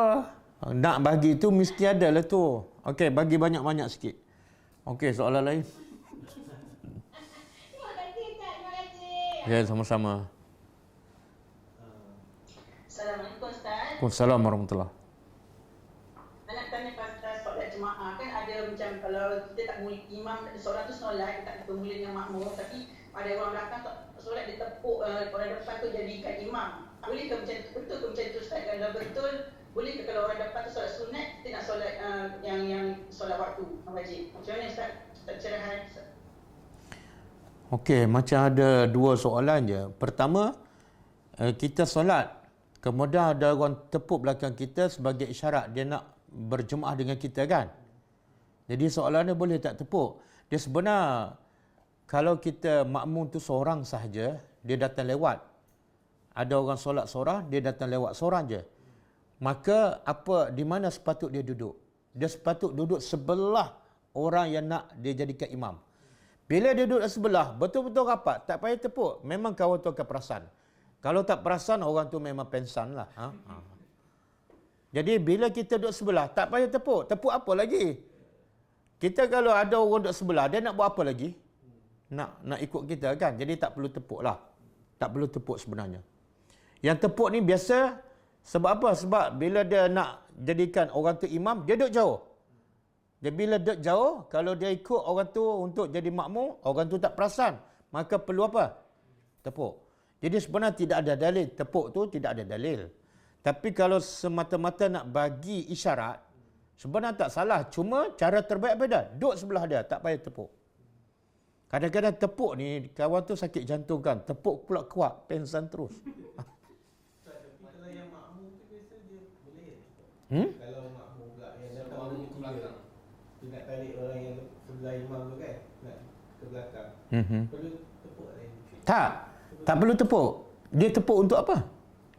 Speaker 2: Nak bagi tu mesti ada lah tu. Okey, bagi banyak-banyak sikit. Okey, soalan lain.
Speaker 6: Terima kasih Ustaz, terima kasih.
Speaker 2: Ya, sama-sama.
Speaker 7: Assalamualaikum Ustaz.
Speaker 2: Waalaikumsalam warahmatullahi.
Speaker 7: Nak tanya pasal solat jemaah kan ada macam kalau kita tak mula imam seorang tu solat tak bermula dengan makmum tapi ada orang belakang solat dia tepuk orang depan tu jadikan imam. Boleh ke macam tu? Betul ke macam tu Ustaz? Kalau betul boleh ke kalau orang depan tu solat sunat kita nak solat yang solat waktu wajib? Macam mana Ustaz? Pencerahan Ustaz.
Speaker 2: Okey, macam ada dua soalan je. Pertama, kita solat. Kemudian ada orang tepuk belakang kita sebagai isyarat dia nak berjemaah dengan kita kan. Jadi soalannya boleh tak tepuk? Dia sebenar kalau kita makmum tu seorang sahaja, dia datang lewat. Ada orang solat seorang, dia datang lewat seorang je. Maka di mana sepatut dia duduk? Dia sepatut duduk sebelah orang yang nak dia jadikan imam. Bila dia duduk sebelah, betul-betul rapat, tak payah tepuk. Memang kawan tu akan perasan. Kalau tak perasan, orang tu memang pensan lah. Jadi bila kita duduk sebelah, tak payah tepuk. Tepuk apa lagi? Kita kalau ada orang duduk sebelah, dia nak buat apa lagi? Nak ikut kita kan? Jadi tak perlu tepuk lah. Tak perlu tepuk sebenarnya. Yang tepuk ni biasa sebab apa? Sebab bila dia nak jadikan orang tu imam, dia duduk jauh. Dia bila duduk jauh, kalau dia ikut orang tu untuk jadi makmum, orang tu tak perasan. Maka perlu apa? Tepuk. Jadi sebenarnya tidak ada dalil. Tepuk tu tidak ada dalil. Tapi kalau semata-mata nak bagi isyarat, sebenarnya tak salah. Cuma cara terbaik beda. Duduk sebelah dia, tak payah tepuk. Kadang-kadang tepuk ni, kawan tu sakit jantung kan. Tepuk pula kuat, pengsan terus.
Speaker 3: Tapi kalau yang makmum tu biasa dia boleh.
Speaker 2: Hmm?
Speaker 3: Kalau makmum pula yang datang orang ketiga, dia nak tarik orang yang sebelah imam tu kan, nak ke belakang. Perlu tepuk tak?
Speaker 2: Tak perlu tepuk. Dia tepuk untuk apa?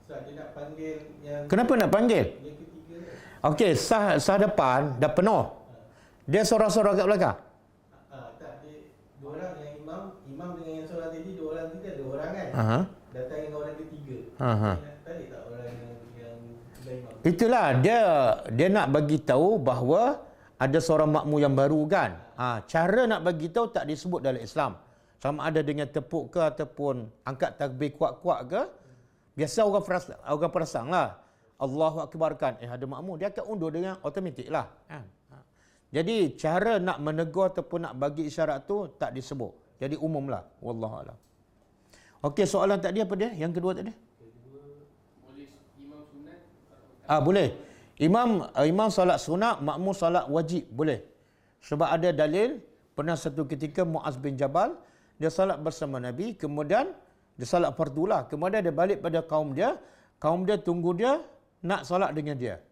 Speaker 3: Sebab dia nak panggil yang
Speaker 2: Kenapa nak panggil?
Speaker 3: yang ketiga tu.
Speaker 2: Okey, sah depan dah penuh. Dia sorak-sorak kat belakang.
Speaker 3: Tak, dia dua orang yang imam dengan yang seorang tadi, dua orang kita ada orang kan. Datang yang orang ketiga. Dia nak tarik tak orang yang sebelah imam.
Speaker 2: Itulah dia nak bagi tahu bahawa ada seorang makmum yang baru kan. Cara nak bagi tahu tak disebut dalam Islam. Sama ada dengan tepuk ke ataupun angkat takbir kuat-kuat ke. Biasa orang perasan lah. Allahu Akbar kan. Ada makmum, dia akan undur dengan automatik lah. Jadi cara nak menegur ataupun nak bagi isyarat tu tak disebut. Jadi umum lah. Wallahualam. Okey, soalan tadi apa dia? Yang kedua tadi?
Speaker 8: Boleh imam sunat?
Speaker 2: Boleh. Imam solat sunat, makmum solat wajib. Boleh. Sebab ada dalil, pernah satu ketika Muaz bin Jabal, dia solat bersama Nabi, kemudian dia solat fardu lah. Kemudian dia balik pada kaum dia tunggu dia nak solat dengan dia.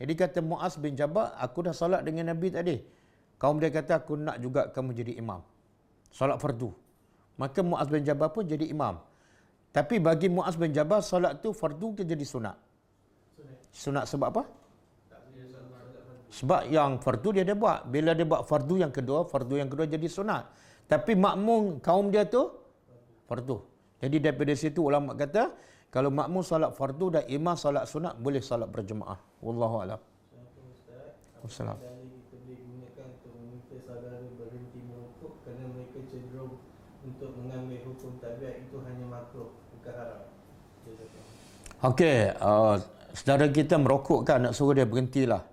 Speaker 2: Jadi kata Muaz bin Jabal, aku dah solat dengan Nabi tadi. Kaum dia kata, aku nak juga kamu jadi imam. Solat fardu. Maka Muaz bin Jabal pun jadi imam. Tapi bagi Muaz bin Jabal, solat tu fardu ke jadi sunat? Sunat sebab apa? Sebab yang fardu dia buat. Bila dia buat fardu yang kedua jadi sunat. Tapi makmum kaum dia tu fardu. Jadi daripada situ ulama kata, kalau makmum solat fardu dan imam solat sunat, boleh solat berjemaah. Wallahu a'lam. Wassalam.
Speaker 3: Kita boleh gunakan untuk meminta saudara berhenti merokok kerana mereka cenderung untuk mengambil hukum tabiat itu hanya makruh, bukan haram.
Speaker 2: Okey, saudara kita merokok kan, nak suruh dia berhentilah.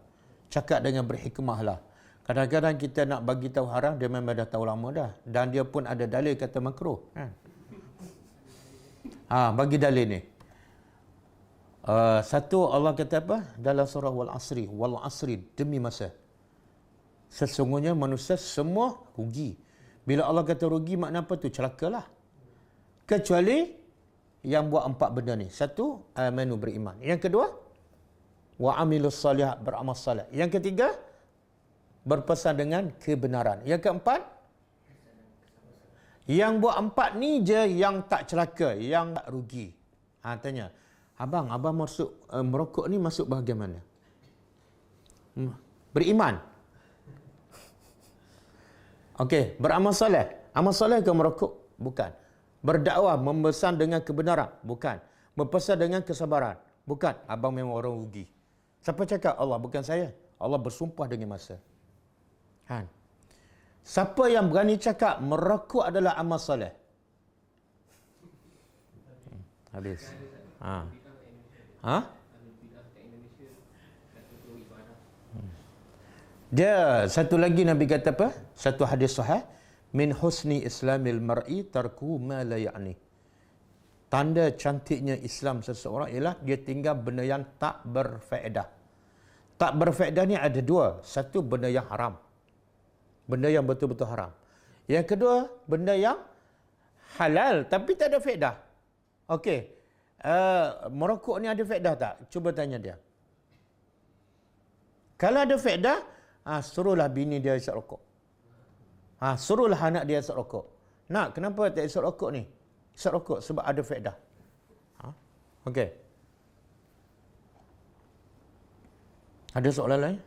Speaker 2: Cakap dengan berhikmah lah. Kadang-kadang kita nak bagi tahu haram, dia memang dah tahu lama dah. Dan dia pun ada dalil kata makruh. Bagi dalil ni. Satu, Allah kata apa? Dalam surah Wal Asri, demi masa. Sesungguhnya manusia semua rugi. Bila Allah kata rugi, makna apa tu? Celakalah. Kecuali yang buat 4 benda ni. Satu, amanu, beriman. Yang kedua, wa amilus salihat, beramal salih. Yang ketiga, berpesan dengan kebenaran. Yang keempat, yang buat 4 ni je yang tak celaka, yang tak rugi. Tanya, abang masuk merokok ni masuk bahagian mana? Beriman. Okey, beramal soleh. Amal soleh ke merokok? Bukan. Berdakwah, mempesan dengan kebenaran? Bukan. Berpesan dengan kesabaran? Bukan. Abang memang orang rugi. Siapa cakap? Allah, bukan saya. Allah bersumpah dengan masa. Siapa yang berani cakap merokok adalah amal soleh? Habis. Dia satu lagi Nabi kata apa? Satu hadis sahih, min husni islamil mar'i tarku ma la ya'ni. Tanda cantiknya Islam seseorang ialah dia tinggal benda yang tak berfaedah. Tak berfaedah ni ada 2. Satu, benda yang haram. Benda yang betul-betul haram. Yang kedua, benda yang halal tapi tak ada faedah. Okey. Merokok ni ada faedah tak? Cuba tanya dia. Kalau ada faedah, suruhlah bini dia isap rokok. Suruhlah anak dia isap rokok. Nak, kenapa tak isap rokok ni? Isap rokok sebab ada faedah. Okey. Ada soalan lain?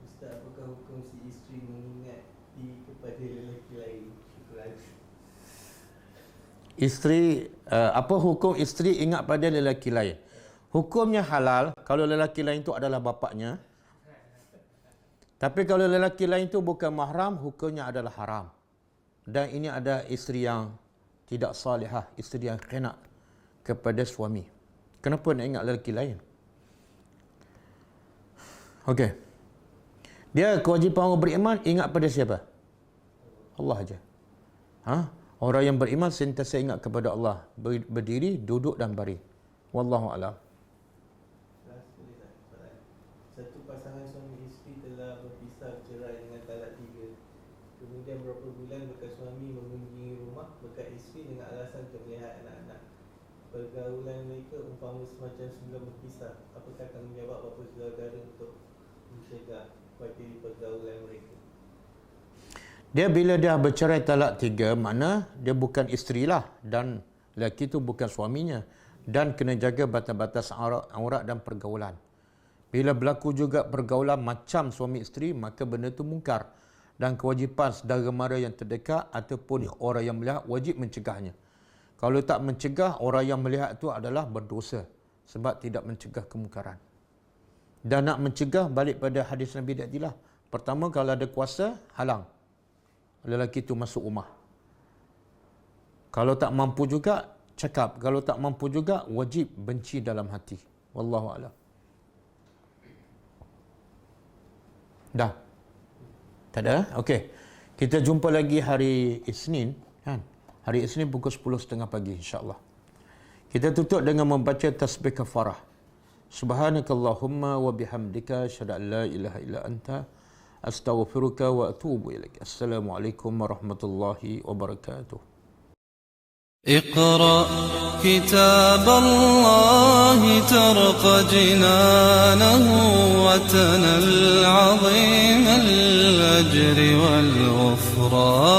Speaker 3: Ustaz, apakah hukum si isteri mengingati kepada lelaki lain? Syukuran.
Speaker 2: Isteri, apa hukum isteri ingat pada lelaki lain? Hukumnya halal kalau lelaki lain itu adalah bapaknya. Tapi kalau lelaki lain itu bukan mahram, hukumnya adalah haram. Dan ini ada isteri yang tidak salihah, isteri yang khianat kepada suami. Kenapa nak ingat lelaki lain? Okey. Dia kewajipan orang beriman ingat pada siapa? Allah aja. Orang yang beriman sentiasa ingat kepada Allah, berdiri, duduk dan baring. Wallahu a'lam.
Speaker 3: Satu pasangan suami isteri telah berpisah cerai dengan talak 3. Kemudian beberapa bulan bekas suami mengunjungi rumah bekas isteri dengan alasan untuk melihat anak-anak. Pergaulan mereka umpama semacam sebelum berpisah. Apakah tanggungjawab bapa saudara untuk mencegah bateri pergaulan mereka?
Speaker 2: Dia bila dia bercerai talak 3, makna dia bukan isterilah dan lelaki itu bukan suaminya, dan kena jaga batas-batas aurat dan pergaulan. Bila berlaku juga pergaulan macam suami isteri, maka benda itu mungkar dan kewajipan saudara mara yang terdekat ataupun orang yang melihat wajib mencegahnya. Kalau tak mencegah, orang yang melihat itu adalah berdosa sebab tidak mencegah kemungkaran. Dan nak mencegah, balik pada hadis Nabi tadilah. Pertama, kalau ada kuasa, halang lelaki itu masuk rumah. Kalau tak mampu juga, cakap. Kalau tak mampu juga, wajib benci dalam hati. Wallahu a'lam. Dah? Tak ada? Okey. Kita jumpa lagi hari Isnin, kan? Hari Isnin pukul 10.30 pagi, insya-Allah. Kita tutup dengan membaca tasbih kafarah. Subhanakallahumma wa bihamdika asyhadu an la ilaha illa anta astaghfiruka wa atubu ilaik. Assalamualaikum warahmatullahi wabarakatuh.
Speaker 1: اقرأ كتاب الله ترق جنانه وتنل عظيم الأجر والغفران.